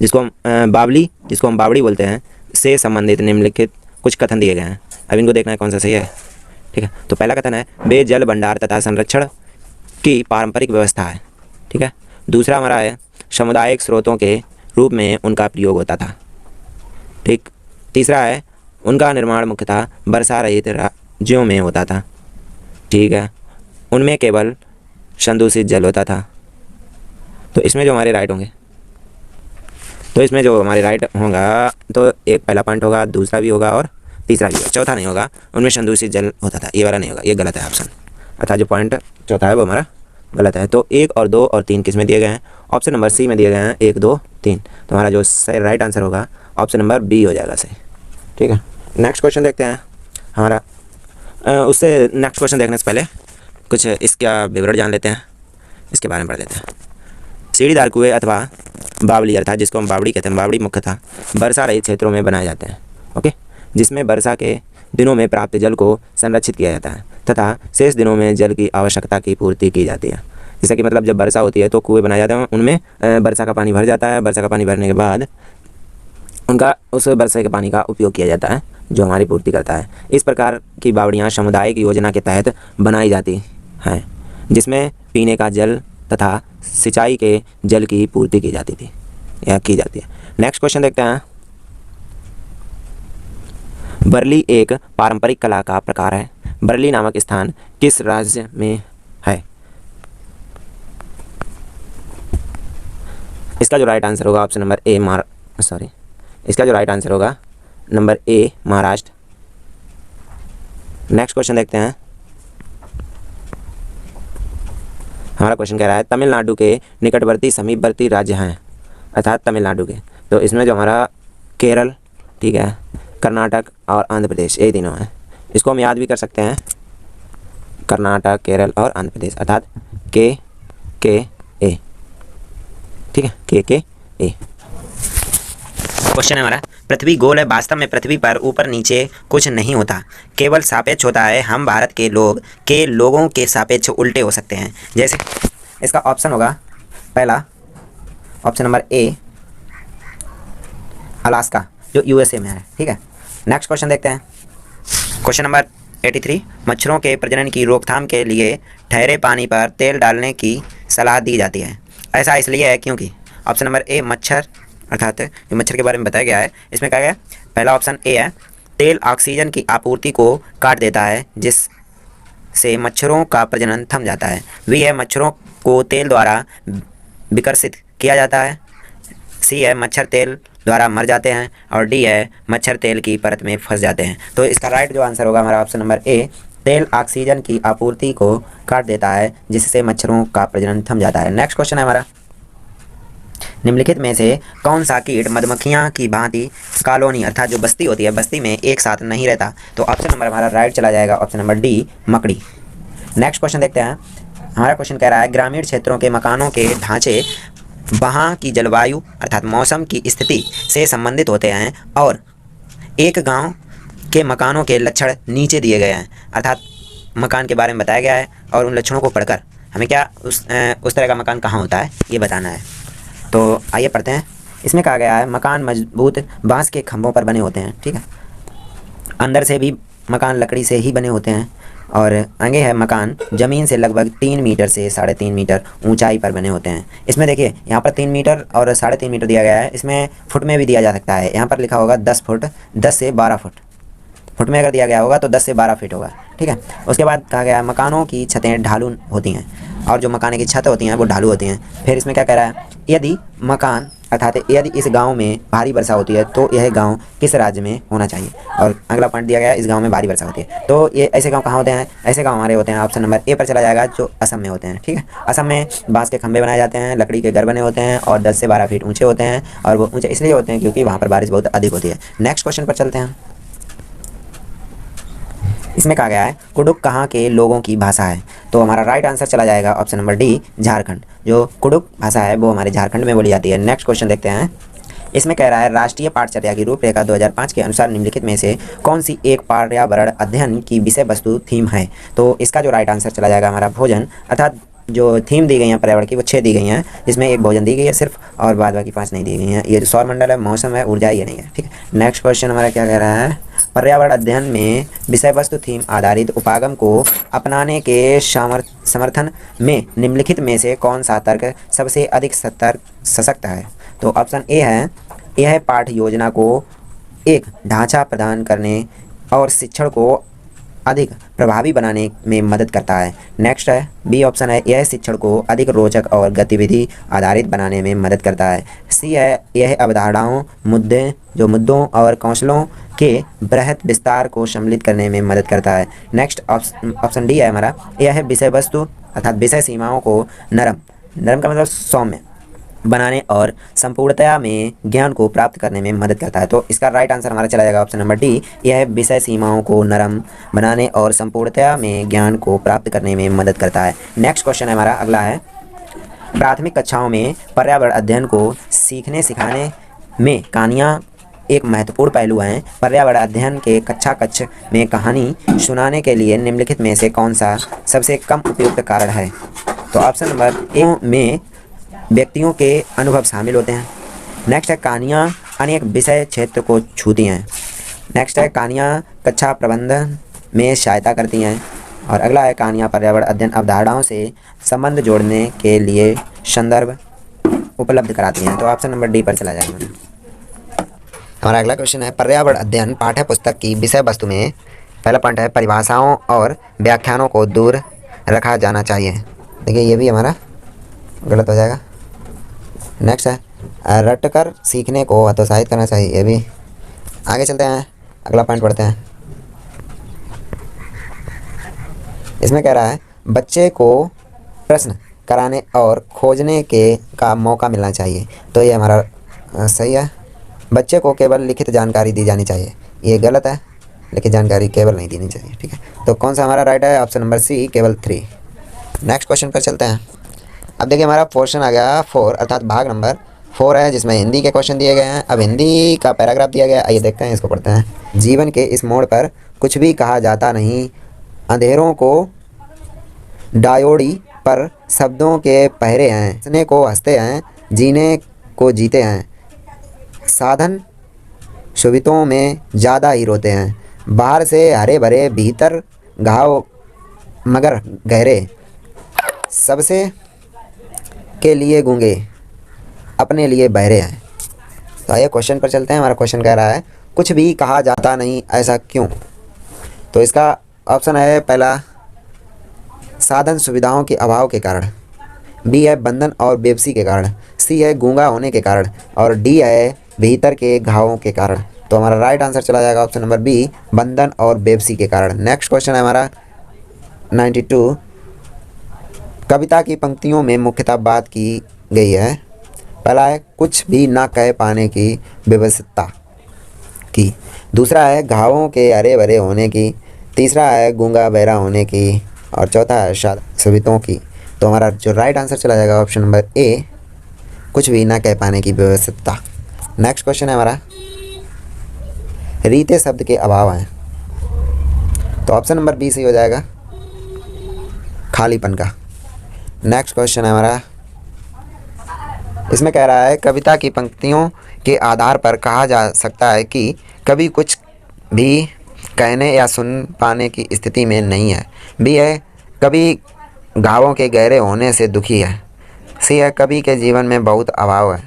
जिसको हम बावड़ी बोलते हैं से संबंधित निम्नलिखित कुछ कथन दिए गए हैं। अब इनको देखना है कौन सा सही है। ठीक है, तो पहला कथन है वे जल भंडार तथा संरक्षण की पारंपरिक व्यवस्था है। ठीक है, दूसरा हमारा है सामुदायिक स्रोतों के रूप में उनका प्रयोग होता था। ठीक, तीसरा है उनका निर्माण मुख्यतः वर्षा रहित राज्यों में होता था। ठीक है, उनमें केवल संदूषित जल होता था। तो इसमें जो हमारे राइट होंगे, तो एक पहला पॉइंट होगा, दूसरा भी होगा और तीसरा भी होगा, चौथा नहीं होगा। उनमें संदूषित जल होता था, ये वाला नहीं होगा, ये गलत है ऑप्शन। अर्थात जो पॉइंट चौथा है वो हमारा गलत है। तो 1 और 2 और 3 किस में दिए गए हैं? ऑप्शन नंबर सी में दिए गए हैं 1, 2, 3। तो हमारा जो सही राइट आंसर होगा ऑप्शन नंबर बी हो जाएगा सही। ठीक है, नेक्स्ट क्वेश्चन देखते हैं हमारा। उससे नेक्स्ट क्वेश्चन देखने से पहले कुछ इसका विवरण जान लेते हैं, इसके बारे में पढ़ लेते हैं। सीढ़ीदार कुएं अथवा बावली अर्थात जिसको हम बावड़ी कहते हैं, बावड़ी मुख्यतः वर्षा रहित क्षेत्रों में बनाए जाते हैं। ओके, जिसमें वर्षा के दिनों में प्राप्त जल को संरक्षित किया जाता है तथा शेष दिनों में जल की आवश्यकता की पूर्ति की जाती है। जैसे कि मतलब जब वर्षा होती है तो कुएं बनाए जाते हैं, उनमें वर्षा का पानी भर जाता है। वर्षा का पानी भरने के बाद उनका उस बरसे के पानी का उपयोग किया जाता है जो हमारी पूर्ति करता है। इस प्रकार की बावड़ियाँ सामुदायिक योजना के तहत बनाई जाती हैं जिसमें पीने का जल तथा सिंचाई के जल की पूर्ति की जाती थी या की जाती है। नेक्स्ट क्वेश्चन देखते हैं। बरली एक पारंपरिक कला का प्रकार है। बरली नामक स्थान किस राज्य में है? इसका जो राइट आंसर होगा ऑप्शन नंबर ए इसका जो राइट आंसर होगा number A Maharashtra. Next question देखते हैं। हमारा क्वेश्चन कह रहा है तमिलनाडु के निकटवर्ती समीपवर्ती राज्य हैं अर्थात तमिलनाडु के। तो इसमें जो हमारा केरल, ठीक है, कर्नाटक और आंध्र प्रदेश, ये तीनों हैं। इसको हम याद भी कर सकते हैं, कर्नाटक, केरल और आंध्र प्रदेश अर्थात के ए, ठीक है, के ए। क्वेश्चन है हमारा पृथ्वी गोल है, वास्तव में पृथ्वी पर ऊपर नीचे कुछ नहीं होता, केवल सापेक्ष होता है। हम भारत के लोगों के सापेक्ष उल्टे हो सकते हैं। जैसे इसका ऑप्शन होगा पहला ऑप्शन नंबर ए अलास्का जो यूएसए में है, ठीक है। नेक्स्ट क्वेश्चन देखते हैं। क्वेश्चन नंबर 83 मच्छरों के प्रजनन की रोकथाम के लिए ठहरे पानी पर तेल डालने की सलाह दी जाती है। ऐसा इसलिए है क्योंकि ऑप्शन नंबर ए मच्छर अर्थात जो मच्छर के बारे में बताया गया है, इसमें कहा गया पहला ऑप्शन ए है तेल ऑक्सीजन की आपूर्ति को काट देता है जिससे मच्छरों का प्रजनन थम जाता है। बी है मच्छरों को तेल द्वारा विकसित किया जाता है। सी है मच्छर तेल द्वारा मर जाते हैं और डी है मच्छर तेल की परत में फंस जाते हैं। तो इसका राइट जो आंसर होगा हमारा ऑप्शन नंबर ए तेल ऑक्सीजन की आपूर्ति को काट देता है जिससे मच्छरों का प्रजनन थम जाता है। नेक्स्ट क्वेश्चन है हमारा निम्नलिखित में से कौन सा कीट मधुमक्खियां की भांति कॉलोनी अर्थात जो बस्ती होती है बस्ती में एक साथ नहीं रहता? तो ऑप्शन नंबर हमारा राइट चला जाएगा ऑप्शन नंबर डी मकड़ी। नेक्स्ट क्वेश्चन देखते हैं। हमारा क्वेश्चन कह रहा है ग्रामीण क्षेत्रों के मकानों के ढांचे वहाँ की जलवायु अर्थात मौसम की स्थिति से संबंधित होते हैं और एक गांव के मकानों के लक्षण नीचे दिए गए हैं अर्थात मकान के बारे में बताया गया है और उन लक्षणों को पढ़कर हमें क्या उस तरह का मकान कहाँ होता है ये बताना है। तो आइए पढ़ते हैं। इसमें कहा गया है मकान मजबूत बांस के खंभों पर बने होते हैं, ठीक है। अंदर से भी मकान लकड़ी से ही बने होते हैं और आगे है मकान ज़मीन से लगभग 3 मीटर से 3.5 मीटर ऊंचाई पर बने होते हैं। इसमें देखिए यहाँ पर 3 मीटर और 3.5 मीटर दिया गया है, इसमें फुट में भी दिया जा सकता है। यहाँ पर लिखा होगा 10 फुट 10 से 12 फुट में अगर दिया गया होगा तो 10 से 12 फीट होगा, ठीक है। उसके बाद कहा गया है मकानों की छतें ढालू होती हैं और जो मकान की छत होती हैं वो ढालू होती हैं। फिर इसमें क्या कह रहा है यदि मकान अर्थात यदि इस गांव में भारी वर्षा होती है तो यह गांव किस राज्य में होना चाहिए? और अगला पॉइंट दिया गया है इस गांव में भारी वर्षा होती है तो ये ऐसे गांव कहाँ होते हैं? ऐसे गांव हमारे होते हैं ऑप्शन नंबर ए पर चला जाएगा जो असम में होते हैं, ठीक है। असम में बांस के खंभे बनाए जाते हैं, लकड़ी के घर बने होते हैं और 10 से 12 फीट ऊँचे होते हैं और वो ऊँचे इसलिए होते हैं क्योंकि वहाँ पर बारिश बहुत अधिक होती है। नेक्स्ट क्वेश्चन पर चलते हैं। इसमें कहा गया है कुडुक कहाँ के लोगों की भाषा है? तो हमारा राइट आंसर चला जाएगा ऑप्शन नंबर डी झारखंड। जो कुडुक भाषा है वो हमारे झारखंड में बोली जाती है। नेक्स्ट क्वेश्चन देखते हैं। इसमें कह रहा है राष्ट्रीय पाठचर्या की रूपरेखा 2005 के अनुसार निम्नलिखित में से कौन सी एक पर्यावरण अध्ययन की विषय वस्तु थीम है? तो इसका जो राइट आंसर चला जाएगा हमारा भोजन अर्थात जो थीम दी गई है पर्यावरण की वो 6 दी गई हैं जिसमें एक भोजन दी गई है सिर्फ और बाद बाकी 5 नहीं दी गई हैं। ये जो सौरमंडल है, मौसम है, ऊर्जा ये नहीं है, ठीक है। नेक्स्ट क्वेश्चन हमारा क्या कह रहा है पर्यावरण अध्ययन में विषय वस्तु थीम आधारित उपागम को अपनाने के समर्थन में निम्नलिखित में से कौन सा तर्क सबसे अधिक सशक्त है? तो ऑप्शन ए है यह पाठ योजना को एक ढांचा प्रदान करने और शिक्षण को अधिक प्रभावी बनाने में मदद करता है। नेक्स्ट है बी ऑप्शन है यह शिक्षण को अधिक रोचक और गतिविधि आधारित बनाने में मदद करता है। सी है यह अवधारणाओं मुद्दों और कौशलों के बृहत विस्तार को सम्मिलित करने में मदद करता है। नेक्स्ट ऑप्शन डी है हमारा यह विषय वस्तु अर्थात विषय सीमाओं को नरम का मतलब सौम्य बनाने और संपूर्णतया में ज्ञान को प्राप्त करने में मदद करता है। तो इसका राइट आंसर हमारा चला जाएगा ऑप्शन नंबर डी यह विषय सीमाओं को नरम बनाने और संपूर्णतया में ज्ञान को प्राप्त करने में मदद करता है। नेक्स्ट क्वेश्चन हमारा अगला है प्राथमिक कक्षाओं में पर्यावरण अध्ययन को सीखने सिखाने में कहानियाँ एक महत्वपूर्ण पहलू हैं। पर्यावरण अध्ययन के कक्ष में कहानी सुनाने के लिए निम्नलिखित में से कौन सा सबसे कम उपयुक्त कारण है? तो ऑप्शन नंबर ए में व्यक्तियों के अनुभव शामिल होते हैं। नेक्स्ट है कहानियाँ अनेक विषय क्षेत्र को छूती हैं। नेक्स्ट है कहानियाँ कक्षा प्रबंधन में सहायता करती हैं। और अगला है कहानियाँ पर्यावरण अध्ययन अवधारणाओं से संबंध जोड़ने के लिए संदर्भ उपलब्ध कराती हैं। तो ऑप्शन नंबर डी पर चला जाएगा। हमारा अगला क्वेश्चन है पर्यावरण अध्ययन पाठ्य पुस्तक की विषय वस्तु में पहला पॉइंट है परिभाषाओं और व्याख्यानों को दूर रखा जाना चाहिए। देखिए ये भी हमारा गलत हो जाएगा। नेक्स्ट है रटकर सीखने को हतोत्साहित करना चाहिए। ये भी। आगे चलते हैं, अगला पॉइंट पढ़ते हैं। इसमें कह रहा है बच्चे को प्रश्न कराने और खोजने का मौका मिलना चाहिए। तो ये हमारा सही है। बच्चे को केवल लिखित जानकारी दी जानी चाहिए। ये गलत है, लिखित जानकारी केवल नहीं देनी चाहिए। ठीक है, तो कौन सा हमारा राइट है? ऑप्शन नंबर सी केवल 3। नेक्स्ट क्वेश्चन पर चलते हैं। अब देखिए हमारा पोर्शन आ गया 4 अर्थात भाग नंबर 4 है, जिसमें हिंदी के क्वेश्चन दिए गए हैं। अब हिंदी का पैराग्राफ दिया गया है, आइए देखते हैं, इसको पढ़ते हैं। जीवन के इस मोड़ पर कुछ भी कहा जाता नहीं, अंधेरों को डायोडी पर शब्दों के पहरे हैं, हंसने को हंसते हैं, जीने को जीते हैं, साधन सुविधाओं में ज़्यादा ही रोते हैं, बाहर से हरे भरे भीतर घाव मगर गहरे, सबसे के लिए गूंगे अपने लिए बहरे हैं। तो आइए क्वेश्चन पर चलते हैं। हमारा क्वेश्चन कह रहा है कुछ भी कहा जाता नहीं, ऐसा क्यों? तो इसका ऑप्शन है पहला साधन सुविधाओं के अभाव के कारण, बी है बंधन और बेबसी के कारण, सी है गूंगा होने के कारण, और डी है भीतर के घावों के कारण। तो हमारा राइट आंसर चला जाएगा ऑप्शन नंबर बी बंधन और बेबसी के कारण। नेक्स्ट क्वेश्चन है हमारा 92। कविता की पंक्तियों में मुख्यतः बात की गई है। पहला है कुछ भी ना कह पाने की व्यवस्था की, दूसरा है घावों के हरे भरे होने की, तीसरा है गूंगा बहरा होने की, और चौथा है सुविधाओं की। तो हमारा जो राइट आंसर चला जाएगा ऑप्शन नंबर ए कुछ भी ना कह पाने की व्यवस्था। नेक्स्ट क्वेश्चन है हमारा रीते शब्द के अभाव हैं। तो ऑप्शन नंबर बी सही हो जाएगा खालीपन का। नेक्स्ट क्वेश्चन है हमारा, इसमें कह रहा है कविता की पंक्तियों के आधार पर कहा जा सकता है कि कभी कुछ भी कहने या सुन पाने की स्थिति में नहीं है। बी है कभी घावों के गहरे होने से दुखी है, सी है कभी के जीवन में बहुत अभाव है,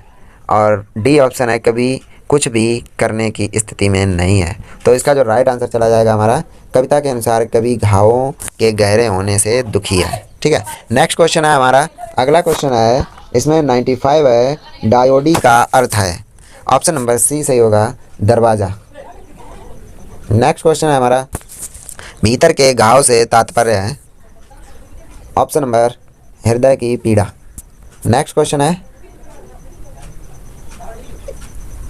और डी ऑप्शन है कभी कुछ भी करने की स्थिति में नहीं है। तो इसका जो राइट आंसर चला जाएगा हमारा कविता के अनुसार कभी घावों के गहरे होने से दुखी है। ठीक है, नेक्स्ट क्वेश्चन है हमारा, अगला क्वेश्चन है, इसमें 95 है डायोडी का अर्थ है। ऑप्शन नंबर सी सही होगा दरवाज़ा। नेक्स्ट क्वेश्चन है हमारा भीतर के घाव से तात्पर्य है। ऑप्शन नंबर हृदय की पीड़ा। नेक्स्ट क्वेश्चन है,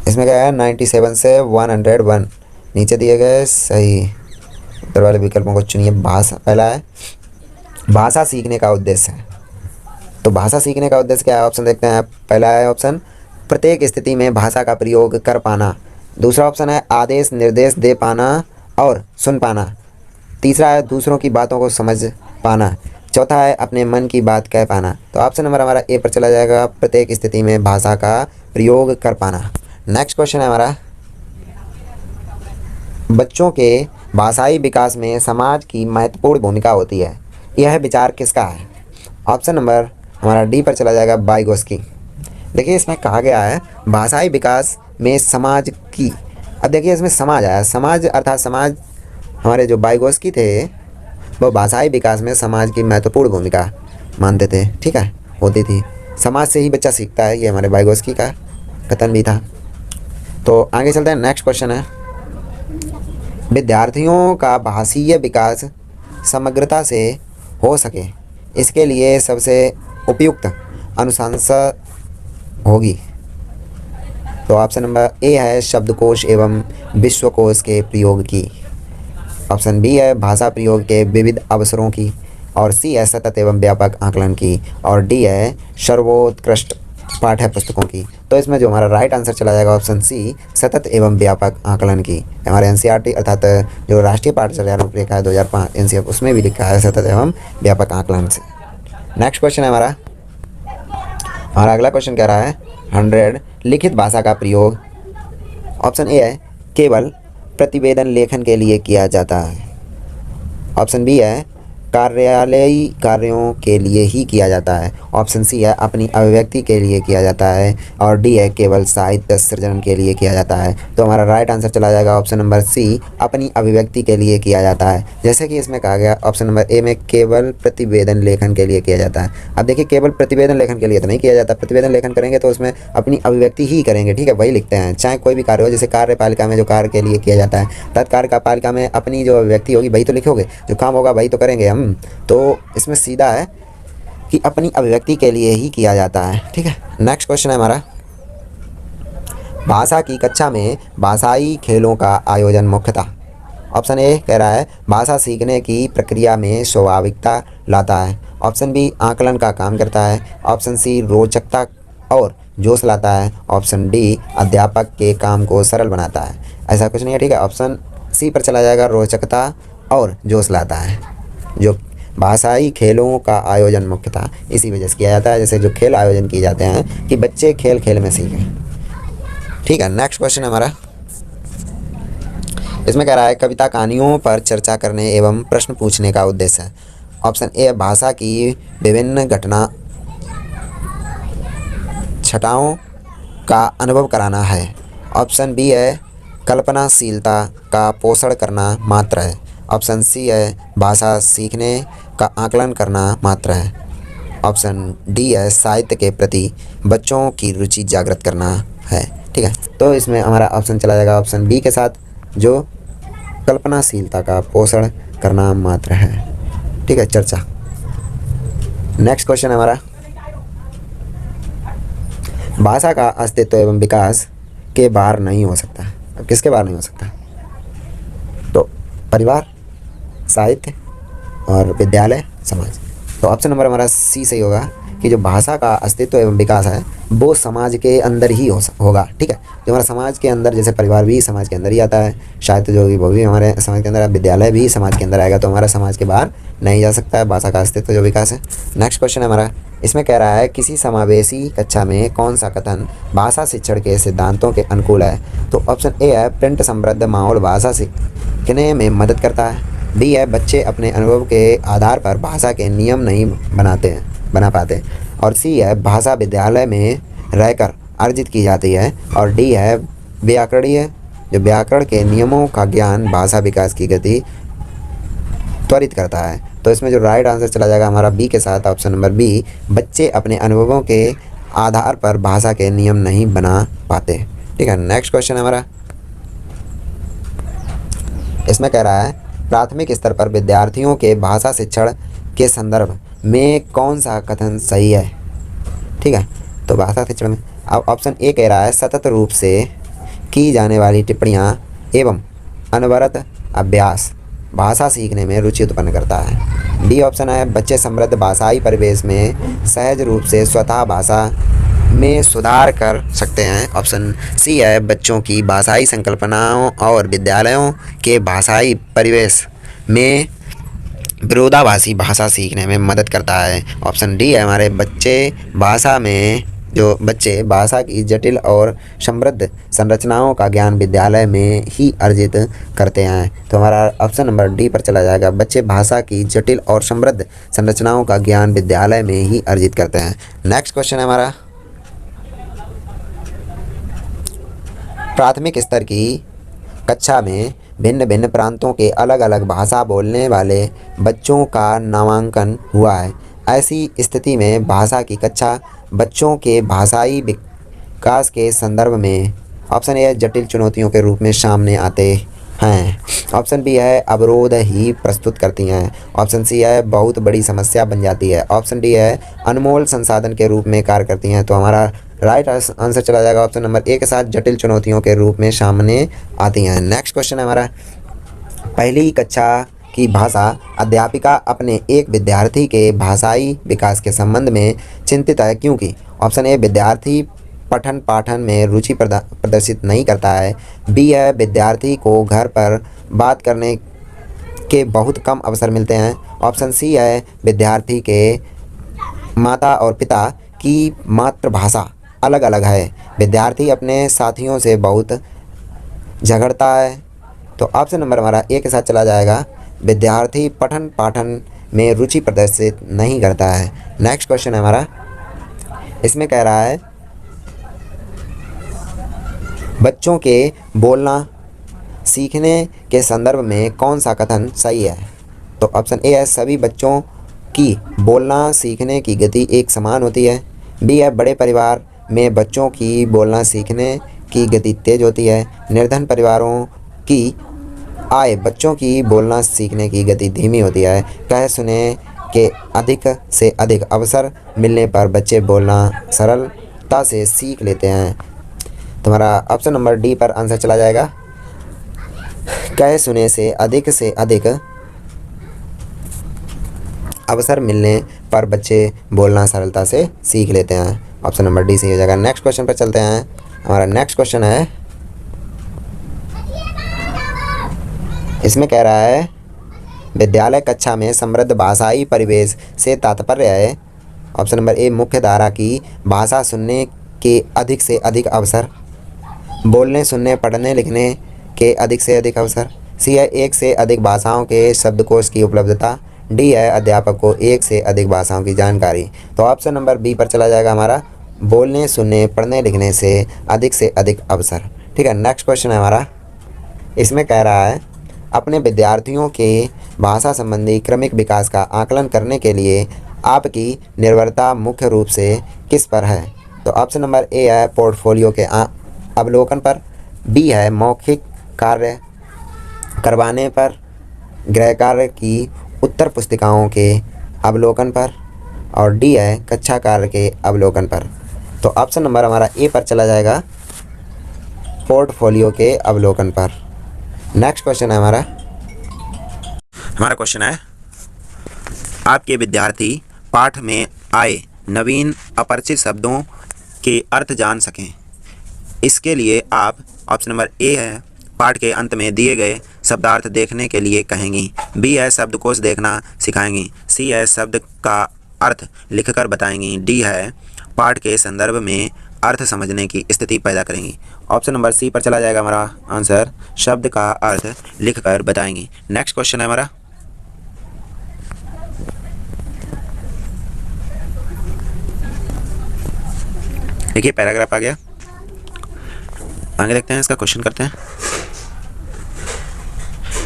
इसमें क्या है 97 से 101 नीचे दिए गए सही उत्तर वाले विकल्पों को चुनिए। भाषा पहला है भाषा सीखने का उद्देश्य है। तो भाषा सीखने का उद्देश्य क्या है? ऑप्शन देखते हैं। पहला है ऑप्शन प्रत्येक स्थिति में भाषा का प्रयोग कर पाना, दूसरा ऑप्शन है आदेश निर्देश दे पाना और सुन पाना, तीसरा है दूसरों की बातों को समझ पाना, चौथा है अपने मन की बात कह पाना। तो ऑप्शन नंबर हमारा ए पर चला जाएगा प्रत्येक स्थिति में भाषा का प्रयोग कर पाना। नेक्स्ट क्वेश्चन है हमारा बच्चों के भाषाई विकास में समाज की महत्वपूर्ण भूमिका होती है, यह विचार किसका है? ऑप्शन नंबर हमारा डी पर चला जाएगा वाइगोत्स्की। देखिए इसमें कहा गया है भाषाई विकास में समाज की। अब देखिए इसमें समाज आया, समाज अर्थात समाज हमारे जो वाइगोत्स्की थे वो भाषाई विकास में समाज की महत्वपूर्ण भूमिका मानते थे। ठीक है, होती थी, समाज से ही बच्चा सीखता है, ये हमारे वाइगोत्स्की का कथन भी था। तो आगे चलते हैं। नेक्स्ट क्वेश्चन है विद्यार्थियों का भाषीय विकास समग्रता से हो सके, इसके लिए सबसे उपयुक्त अनुशंसा होगी। तो ऑप्शन नंबर ए है शब्दकोश एवं विश्वकोश के प्रयोग की, ऑप्शन बी है भाषा प्रयोग के विविध अवसरों की, और सी है सतत एवं व्यापक आकलन की, और डी है सर्वोत्कृष्ट पाठ्य पुस्तकों की। तो इसमें जो हमारा राइट आंसर चला जाएगा ऑप्शन सी सतत एवं व्यापक आकलन की। हमारे एनसीईआरटी अर्थात जो राष्ट्रीय पाठ्यचर्या रूपरेखा है 2005 एनसीएफ उसमें भी लिखा है सतत एवं व्यापक आकलन से। नेक्स्ट क्वेश्चन है हमारा अगला क्वेश्चन कह रहा है 100 लिखित भाषा का प्रयोग ऑप्शन ए है केवल प्रतिवेदन लेखन के लिए किया जाता है। ऑप्शन बी है कार्यालयी कार्यों के लिए ही किया जाता है। ऑप्शन सी है अपनी अभिव्यक्ति के लिए किया जाता है। और डी है केवल साहित्य सृजन के लिए किया जाता है। तो हमारा राइट आंसर चला जाएगा ऑप्शन नंबर सी, अपनी अभिव्यक्ति के लिए किया जाता है। जैसे कि इसमें कहा गया ऑप्शन नंबर ए में केवल प्रतिवेदन लेखन के लिए किया जाता है। अब देखिए केवल प्रतिवेदन लेखन के लिए तो नहीं किया जाता, प्रतिवेदन लेखन करेंगे तो उसमें अपनी अभिव्यक्ति ही करेंगे, ठीक है, वही लिखते हैं। चाहे कोई भी कार्य हो, जैसे कार्यपालिका में जो कार्य के लिए किया जाता है, तत्कार्यपालिका में अपनी जो अभिव्यक्ति होगी वही तो लिखोगे, जो काम होगा वही तो करेंगे हम। तो इसमें सीधा है कि अपनी अभिव्यक्ति के लिए ही किया जाता है, ठीक है। नेक्स्ट क्वेश्चन है हमारा, भाषा की कक्षा में भाषाई खेलों का आयोजन मुख्यतः। ऑप्शन ए कह रहा है भाषा सीखने की प्रक्रिया में स्वाभाविकता लाता है। ऑप्शन बी आकलन का काम करता है। ऑप्शन सी रोचकता और जोश लाता है। ऑप्शन डी अध्यापक के काम को सरल बनाता है। ऐसा कुछ नहीं है, ठीक है। ऑप्शन सी पर चला जाएगा, रोचकता और जोश लाता है। जो भाषाई खेलों का आयोजन मुख्यतः इसी वजह से किया जाता है, जैसे जो खेल आयोजन किए जाते हैं कि बच्चे खेल खेल में सीखें, ठीक है। नेक्स्ट क्वेश्चन हमारा, इसमें कह रहा है कविता कहानियों पर चर्चा करने एवं प्रश्न पूछने का उद्देश्य है। ऑप्शन ए भाषा की विभिन्न घटना छटाओं का अनुभव कराना है। ऑप्शन बी है कल्पनाशीलता का पोषण करना मात्र है। ऑप्शन सी है भाषा सीखने का आकलन करना मात्र है। ऑप्शन डी है साहित्य के प्रति बच्चों की रुचि जागृत करना है, ठीक है। तो इसमें हमारा ऑप्शन चला जाएगा ऑप्शन बी के साथ, जो कल्पनाशीलता का पोषण करना मात्र है, ठीक है, चर्चा। नेक्स्ट क्वेश्चन हमारा, भाषा का अस्तित्व एवं विकास के बाहर नहीं हो सकता। अब किसके बाहर नहीं हो सकता? तो परिवार, साहित्य और विद्यालय, समाज। तो ऑप्शन नंबर हमारा सी सही होगा कि जो भाषा का अस्तित्व एवं विकास है वो समाज के अंदर ही होगा, ठीक है। जो हमारा समाज के अंदर, जैसे परिवार भी समाज के अंदर ही आता है, साहित्य जो भी वो भी हमारे समाज के अंदर है, विद्यालय भी समाज के अंदर आएगा, तो हमारा समाज के बाहर नहीं जा सकता है भाषा का अस्तित्व जो विकास है। नेक्स्ट क्वेश्चन है हमारा, इसमें कह रहा है किसी समावेशी कक्षा में कौन सा कथन भाषा शिक्षण के सिद्धांतों के अनुकूल है। तो ऑप्शन ए है प्रिंट समृद्ध माहौल भाषा सीखने में मदद करता है। बी है बच्चे अपने अनुभव के आधार पर भाषा के नियम नहीं बना पाते। और सी है भाषा विद्यालय में रहकर अर्जित की जाती है। और डी है व्याकरण के नियमों का ज्ञान भाषा विकास की गति त्वरित करता है। तो इसमें जो राइट आंसर चला जाएगा हमारा बी के साथ, ऑप्शन नंबर बी, बच्चे अपने अनुभवों के आधार पर भाषा के नियम नहीं बना पाते, ठीक है। नेक्स्ट क्वेश्चन हमारा, इसमें कह रहा है प्राथमिक स्तर पर विद्यार्थियों के भाषा शिक्षण के संदर्भ में कौन सा कथन सही है, ठीक है। तो भाषा शिक्षण में अब ऑप्शन ए कह रहा है सतत रूप से की जाने वाली टिप्पणियाँ एवं अनवरत अभ्यास भाषा सीखने में रुचि उत्पन्न करता है। डी ऑप्शन है बच्चे समृद्ध भाषाई परिवेश में सहज रूप से स्वतः भाषा में सुधार कर सकते हैं। ऑप्शन सी है बच्चों की भाषाई संकल्पनाओं और विद्यालयों के भाषाई परिवेश में विरोधाभासी भाषा सीखने में मदद करता है। ऑप्शन डी है हमारे बच्चे भाषा की जटिल और समृद्ध संरचनाओं का ज्ञान विद्यालय में ही अर्जित करते हैं। तो हमारा ऑप्शन नंबर डी पर चला जाएगा, बच्चे भाषा की जटिल और समृद्ध संरचनाओं का ज्ञान विद्यालय में ही अर्जित करते हैं। नेक्स्ट क्वेश्चन है हमारा, प्राथमिक स्तर की कक्षा में भिन्न भिन्न प्रांतों के अलग अलग भाषा बोलने वाले बच्चों का नामांकन हुआ है। ऐसी स्थिति में भाषा की कक्षा बच्चों के भाषाई विकास के संदर्भ में ऑप्शन ए जटिल चुनौतियों के रूप में सामने आते हैं। ऑप्शन बी है अवरोध ही प्रस्तुत करती हैं। ऑप्शन सी है बहुत बड़ी समस्या बन जाती है। ऑप्शन डी है अनमोल संसाधन के रूप में कार्य करती हैं। तो हमारा राइट आंसर चला जाएगा ऑप्शन नंबर ए के साथ, जटिल चुनौतियों के रूप में सामने आती हैं। नेक्स्ट क्वेश्चन है हमारा, पहली कक्षा की भाषा अध्यापिका अपने एक विद्यार्थी के भाषाई विकास के संबंध में चिंतित है क्योंकि ऑप्शन ए विद्यार्थी पठन पाठन में रुचि प्रदर्शित नहीं करता है। बी है विद्यार्थी को घर पर बात करने के बहुत कम अवसर मिलते हैं। ऑप्शन सी है विद्यार्थी के माता और पिता की मातृभाषा अलग अलग है। विद्यार्थी अपने साथियों से बहुत झगड़ता है। तो ऑप्शन नंबर हमारा ए के साथ चला जाएगा, विद्यार्थी पठन पाठन में रुचि प्रदर्शित नहीं करता है। नेक्स्ट क्वेश्चन है हमारा, इसमें कह रहा है बच्चों के बोलना सीखने के संदर्भ में कौन सा कथन सही है। तो ऑप्शन ए है, सभी बच्चों की बोलना सीखने की गति एक समान होती है। बी है, बड़े परिवार में बच्चों की बोलना सीखने की गति तेज होती है। निर्धन परिवारों की आय बच्चों की बोलना सीखने की गति धीमी होती है। कह सुने के अधिक से अधिक अवसर मिलने पर बच्चे बोलना सरलता से सीख लेते हैं। तुम्हारा ऑप्शन नंबर डी पर आंसर चला जाएगा, कह सुने से अधिक अवसर मिलने पर बच्चे बोलना सरलता से सीख लेते हैं। ऑप्शन नंबर डी सही हो जाएगा। नेक्स्ट क्वेश्चन पर चलते हैं। हमारा नेक्स्ट क्वेश्चन है, इसमें कह रहा है विद्यालय कक्षा में समृद्ध भाषाई परिवेश से तात्पर्य है। ऑप्शन नंबर ए, मुख्य धारा की भाषा सुनने के अधिक से अधिक अवसर। बोलने सुनने पढ़ने लिखने के अधिक से अधिक अवसर। सी है, एक से अधिक भाषाओं के शब्दकोश की उपलब्धता। डी है, अध्यापक को एक से अधिक भाषाओं की जानकारी। तो ऑप्शन नंबर बी पर चला जाएगा हमारा, बोलने सुनने पढ़ने लिखने से अधिक अवसर। ठीक है, नेक्स्ट क्वेश्चन है हमारा, इसमें कह रहा है अपने विद्यार्थियों के भाषा संबंधी क्रमिक विकास का आकलन करने के लिए आपकी निर्भरता मुख्य रूप से किस पर है। तो ऑप्शन नंबर ए है, पोर्टफोलियो के अवलोकन पर। बी है, मौखिक कार्य करवाने पर। गृह कार्य की उत्तर पुस्तिकाओं के अवलोकन पर। और डी है, कक्षा कार्य के अवलोकन पर। तो ऑप्शन नंबर हमारा ए पर चला जाएगा, पोर्टफोलियो के अवलोकन पर। नेक्स्ट क्वेश्चन है हमारा क्वेश्चन है, आपके विद्यार्थी पाठ में आए नवीन अपरिचित शब्दों के अर्थ जान सकें, इसके लिए आप ऑप्शन नंबर ए है, पाठ के अंत में दिए गए शब्दार्थ देखने के लिए कहेंगी। बी है, शब्दकोश देखना सिखाएंगी। सी है, शब्द का अर्थ लिखकर बताएंगी। डी है, पाठ के संदर्भ में अर्थ समझने की स्थिति पैदा करेंगी। ऑप्शन नंबर सी पर चला जाएगा हमारा आंसर, शब्द का अर्थ लिखकर बताएंगी। नेक्स्ट क्वेश्चन है हमारा, देखिए पैराग्राफ आ गया, आगे देखते हैं, इसका क्वेश्चन करते हैं।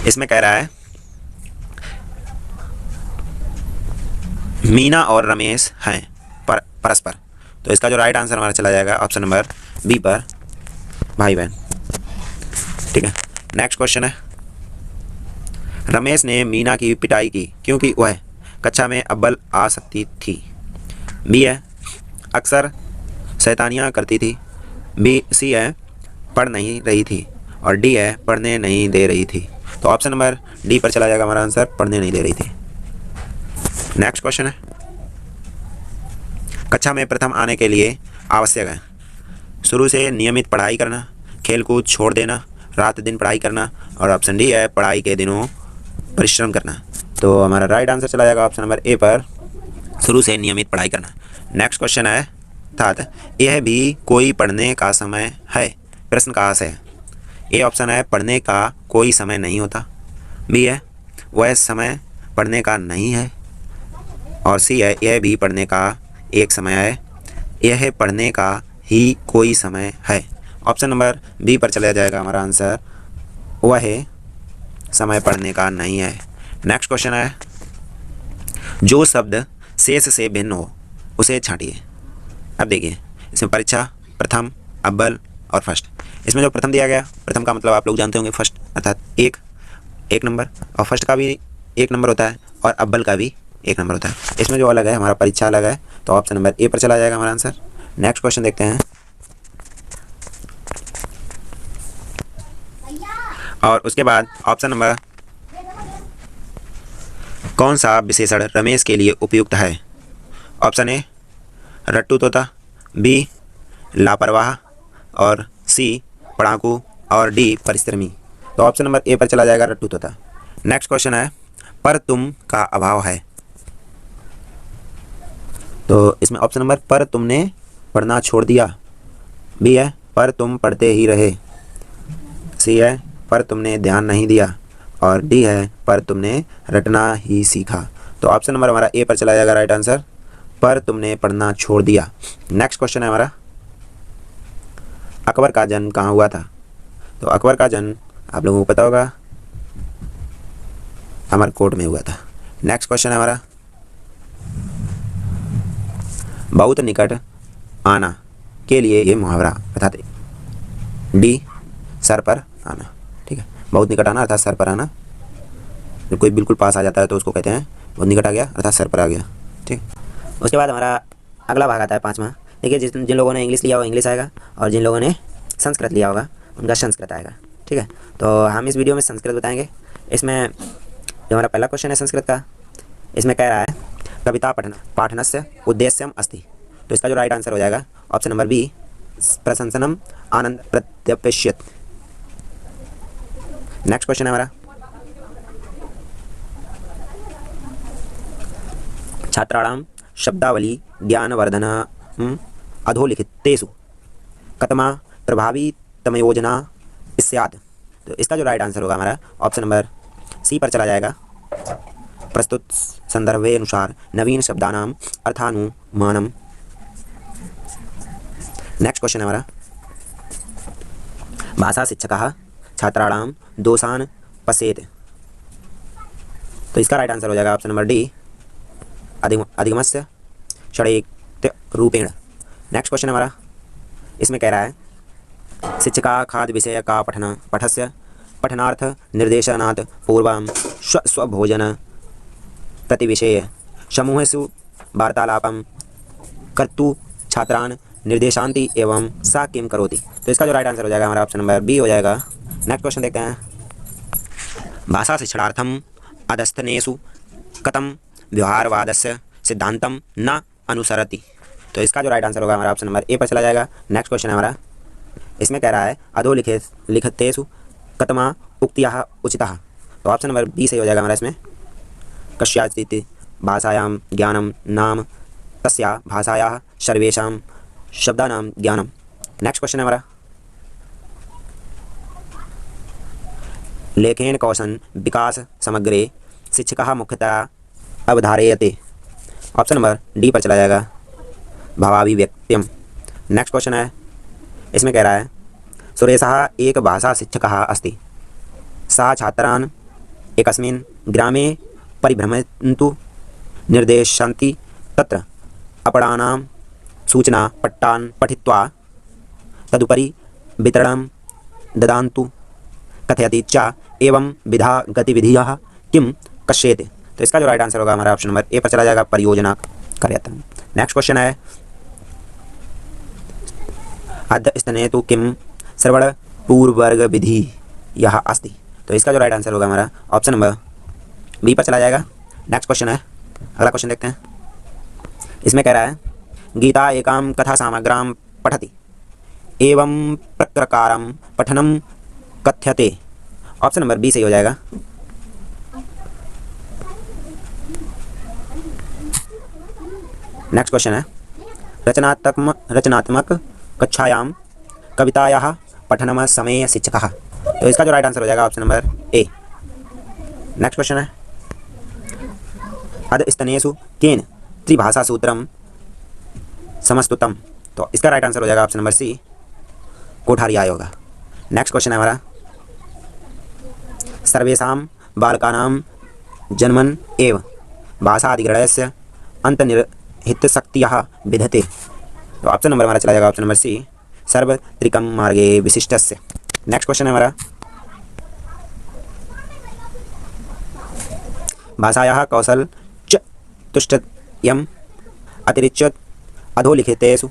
इसमें कह रहा है मीना और रमेश हैं परस्पर। तो इसका जो राइट आंसर हमारा चला जाएगा ऑप्शन नंबर बी पर, भाई बहन। ठीक है, नेक्स्ट क्वेश्चन है, रमेश ने मीना की पिटाई की क्योंकि वह कक्षा में अव्वल आ सकती थी। बी है, अक्सर शैतानियाँ करती थी। बी सी है, पढ़ नहीं रही थी। और डी है, पढ़ने नहीं दे रही थी। तो ऑप्शन नंबर डी पर चला जाएगा हमारा आंसर, पढ़ने नहीं दे रही थी। नेक्स्ट क्वेश्चन है, कक्षा में प्रथम आने के लिए आवश्यक है शुरू से नियमित पढ़ाई करना, खेलकूद छोड़ देना, रात दिन पढ़ाई करना। और ऑप्शन डी है, पढ़ाई के दिनों परिश्रम करना। तो हमारा राइट आंसर चला जाएगा ऑप्शन नंबर ए पर, शुरू से नियमित पढ़ाई करना। नेक्स्ट क्वेश्चन है, अर्थात यह भी कोई पढ़ने का समय है, प्रश्न कहाँ से है। ए ऑप्शन है, पढ़ने का कोई समय नहीं होता। बी है, वह समय पढ़ने का नहीं है। और सी है, यह भी पढ़ने का एक समय है, यह पढ़ने का ही कोई समय है। ऑप्शन नंबर बी पर चला जाएगा हमारा आंसर, वह समय पढ़ने का नहीं है। नेक्स्ट क्वेश्चन है, जो शब्द शेष से भिन्न हो उसे छांटिए। अब देखिए, इसमें परीक्षा, प्रथम, अव्वल और फर्स्ट। इसमें जो प्रथम दिया गया, प्रथम का मतलब आप लोग जानते होंगे फर्स्ट, अर्थात एक नंबर। और फर्स्ट का भी एक नंबर होता है और अव्वल का भी एक नंबर होता है। इसमें जो अलग है, हमारा परीक्षा अलग है। तो ऑप्शन नंबर ए पर चला जाएगा हमारा आंसर। नेक्स्ट क्वेश्चन देखते हैं, और उसके बाद ऑप्शन नंबर, कौन सा विशेषण रमेश के लिए उपयुक्त है। ऑप्शन ए, रट्टू तोता। बी, लापरवाह। और सी, पढ़ाकू। और डी, परिश्रमी। तो ऑप्शन नंबर ए पर चला जाएगा, रट्टू तोता। नेक्स्ट क्वेश्चन है, पर तुम का अभाव है। तो इसमें ऑप्शन नंबर, पर तुमने पढ़ना छोड़ दिया। बी है, पर तुम पढ़ते ही रहे। सी है पर तुमने ध्यान नहीं दिया और डी है पर तुमने रटना ही सीखा। तो ऑप्शन नंबर हमारा ए पर चला जाएगा राइट आंसर, पर तुमने पढ़ना छोड़ दिया। नेक्स्ट क्वेश्चन है हमारा, अकबर का जन्म कहाँ हुआ था? तो अकबर का जन्म आप लोगों को पता होगा अमरकोट में हुआ था। नेक्स्ट क्वेश्चन है हमारा, बहुत निकट आना के लिए ये मुहावरा बताते। डी सर पर आना। ठीक है, बहुत निकट आना अर्थात सर पर आना। जब कोई बिल्कुल पास आ जाता है तो उसको कहते हैं बहुत निकट आ गया अर्थात सर पर आ गया। ठीक, उसके बाद हमारा अगला भाग आता है 5वां। देखिए जिन लोगों ने इंग्लिश लिया होगा इंग्लिश आएगा और जिन लोगों ने संस्कृत लिया होगा उनका संस्कृत आएगा। ठीक है, तो हम इस वीडियो में संस्कृत बताएंगे। इसमें जो हमारा पहला क्वेश्चन है संस्कृत का, इसमें कह रहा है कविता पाठनस्य उद्देश्यम अस्ति। तो इसका जो राइट आंसर हो जाएगा ऑप्शन नंबर बी, प्रशंसनम आनंद प्रत्यपेष्यत। नेक्स्ट क्वेश्चन है हमारा, छात्राणाम शब्दावली ज्ञानवर्धन अधोलिखितेषु कतमा प्रभावी तमयोजना स्यात्। तो इसका जो राइट आंसर होगा हमारा ऑप्शन नंबर सी पर चला जाएगा, प्रस्तुत संदर्भे अनुसार नवीन शब्दानाम अर्थानुमानम। नेक्स्ट क्वेश्चन है हमारा, भाषा शिक्षकः छात्राणाम दोषान पश्येत्। तो इसका राइट आंसर हो जाएगा ऑप्शन नंबर डी, अधिगमस्य षडैक्य रूपेण। नेक्स्ट क्वेश्चन हमारा, इसमें कह रहा है शिक्षका खाद्य विषय का पठस्य पठनार्थ निर्देशनात् पूर्वं स्वभोजन प्रतिविषये समूहेषु वार्तालापं कर्तुं छात्रान् निर्देशान्ति एवं सा किं करोति। तो इसका जो राइट आंसर हो जाएगा हमारा ऑप्शन नंबर बी हो जाएगा। नेक्स्ट क्वेश्चन देखते हैं, भाषा शिक्षणार्थम अधस्थनेषु कथम व्यवहारवादस्य सिद्धांतम न अनुसरति। तो इसका जो राइट आंसर होगा हमारा ऑप्शन नंबर ए पर चला जाएगा। नेक्स्ट क्वेश्चन है हमारा, इसमें कह रहा है अधोलिखितेषु कतमा उक्तियाः उचिताः। तो ऑप्शन नंबर बी से हो जाएगा हमारा इसमें, कस्याचित् भाषायां ज्ञानं नाम तस्या भाषायाः सर्वेषां शब्दानां ज्ञानम। नेक्स्ट क्वेश्चन है हमारा, लेखेन कौशल विकास समग्रे शिक्षकः मुख्यतः अवधारयते। ऑप्शन नंबर डी पर चला जाएगा, भावाभिव्यक्त्यम। नेक्स्ट क्वेश्चन है, इसमें कह रहा है सुरेशः एक भाषा शिक्षकः अस्ति, सः छात्रान् एकस्मिन् ग्रामे परिभ्रमन्तु निर्देशन्ति, तत्र अपराणां सूचना पट्टान् पठित्वा तदुपरि वितरणं ददान्तु कथयति च एवं विधा गतिविधियाः किं कश्येते। तो इसका जो राइट आंसर होगा हमारा ऑप्शन नंबर ए पर चला जाएगा, परियोजना कार्यक्रम। नेक्स्ट क्वेश्चन है, अधस्तने तो किम श्रवण पूर्ववर्ग विधि यह अस्ति। तो इसका जो राइट आंसर होगा हमारा ऑप्शन नंबर बी पर चला जाएगा। नेक्स्ट क्वेश्चन है, अगला क्वेश्चन देखते हैं। इसमें कह रहा है गीता एकां कथा सामग्राम पठति एवं प्रकारं पठनम कथ्यते। ऑप्शन नंबर बी सही हो जाएगा। नेक्स्ट क्वेश्चन है, रचनात्मक कक्षायां कवितायाः पठनम समय शिक्षकः। तो इसका जो राइट आंसर हो जाएगा option number A. Next question है, अधस्तनेषु केन त्रिभाषा सूत्रम समस्तुतम। तो इसका राइट आंसर हो जाएगा ऑप्शन नंबर सी, कोठारी आयोग होगा। नेक्स्ट क्वेश्चन है हमारा, सर्वेषां बालकानां जन्मन एव भाषा अधिग्रहणस्य अंतर्निहितशक्तियः विद्यते। तो ऑप्शन नंबर हमारा चला जाएगा ऑप्शन नंबर सी, सर्वत्रिकम मार्गे विशिष्टस्य। नेक्स्ट क्वेश्चन है हमारा, भाषायाः कौशल च तुष्टयम् अतिरिच्य अधोलिखितेषु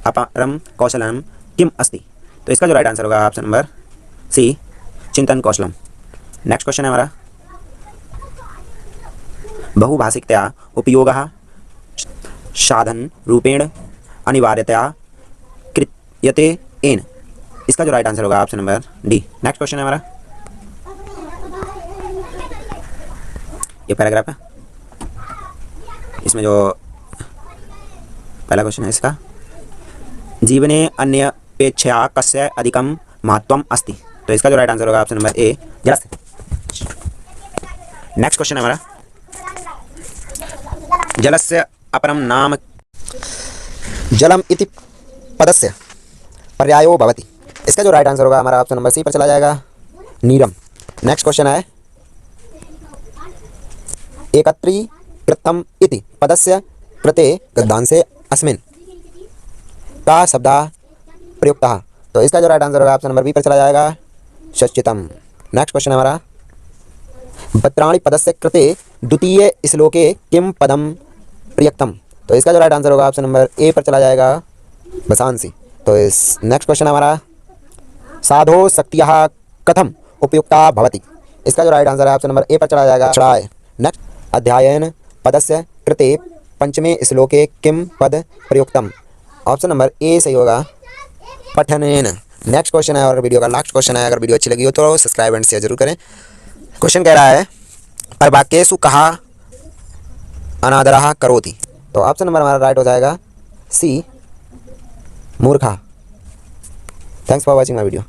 अपरम कौशलम किम अस्ति। तो इसका जो राइट आंसर होगा ऑप्शन नंबर सी, चिंतन कौशलम। नेक्स्ट क्वेश्चन है हमारा, बहुभाषिकतया उपयोगः साधन रूपेण अनिवार्यतया क्रियते एन। इसका जो राइट आंसर होगा option number D. Next question है हमारा, ये पैराग्राफ है, इसमें जो पहला क्वेश्चन है इसका, जीवने अन्यपेक्षया कस्य अधिकं महत्वम अस्ति। तो इसका जो राइट आंसर होगा ऑप्शन नंबर ए जलस्य। नेक्स्ट क्वेश्चन है हमारा, जलस्य अपरम नाम जलम इति पदस्य पर्यायो भवति। इसका जो राइट आंसर होगा हमारा ऑप्शन नंबर सी पर चला जाएगा, नीरम। नेक्स्ट क्वेश्चन है, एकत्रीकृतम इति पदस्य कृते गद्यांशे अस्मिन् का शब्दा प्रयुक्तः। तो इसका जो राइट आंसर होगा ऑप्शन नंबर बी पर चला जाएगा, षष्ठितम। नेक्स्ट क्वेश्चन है हमारा, भद्राणि पदस्य कृते द्वितीय श्लोके किम पदम प्रयुक्तम। तो इसका जो राइट आंसर होगा ऑप्शन नंबर ए पर चला जाएगा, वसांसी। तो इस नेक्स्ट क्वेश्चन हमारा, साधो शक्तियः कथम उपयुक्ता भवति। इसका जो राइट आंसर है ऑप्शन नंबर ए पर चला जाएगा, चढ़ाए। नेक्स्ट, अध्ययन पदस्य कृते पंचमे श्लोके किम पद प्रयुक्तम। ऑप्शन नंबर ए सही होगा, पठनेन। नेक्स्ट क्वेश्चन है और वीडियो का लास्ट क्वेश्चन है। अगर वीडियो अच्छी लगी हो तो सब्सक्राइब एंड शेयर जरूर करें। क्वेश्चन कह रहा है, परवाक्येषु कहा अनादरः करोति। तो ऑप्शन नंबर हमारा राइट हो जाएगा सी, मूर्खा। Thanks for watching my video.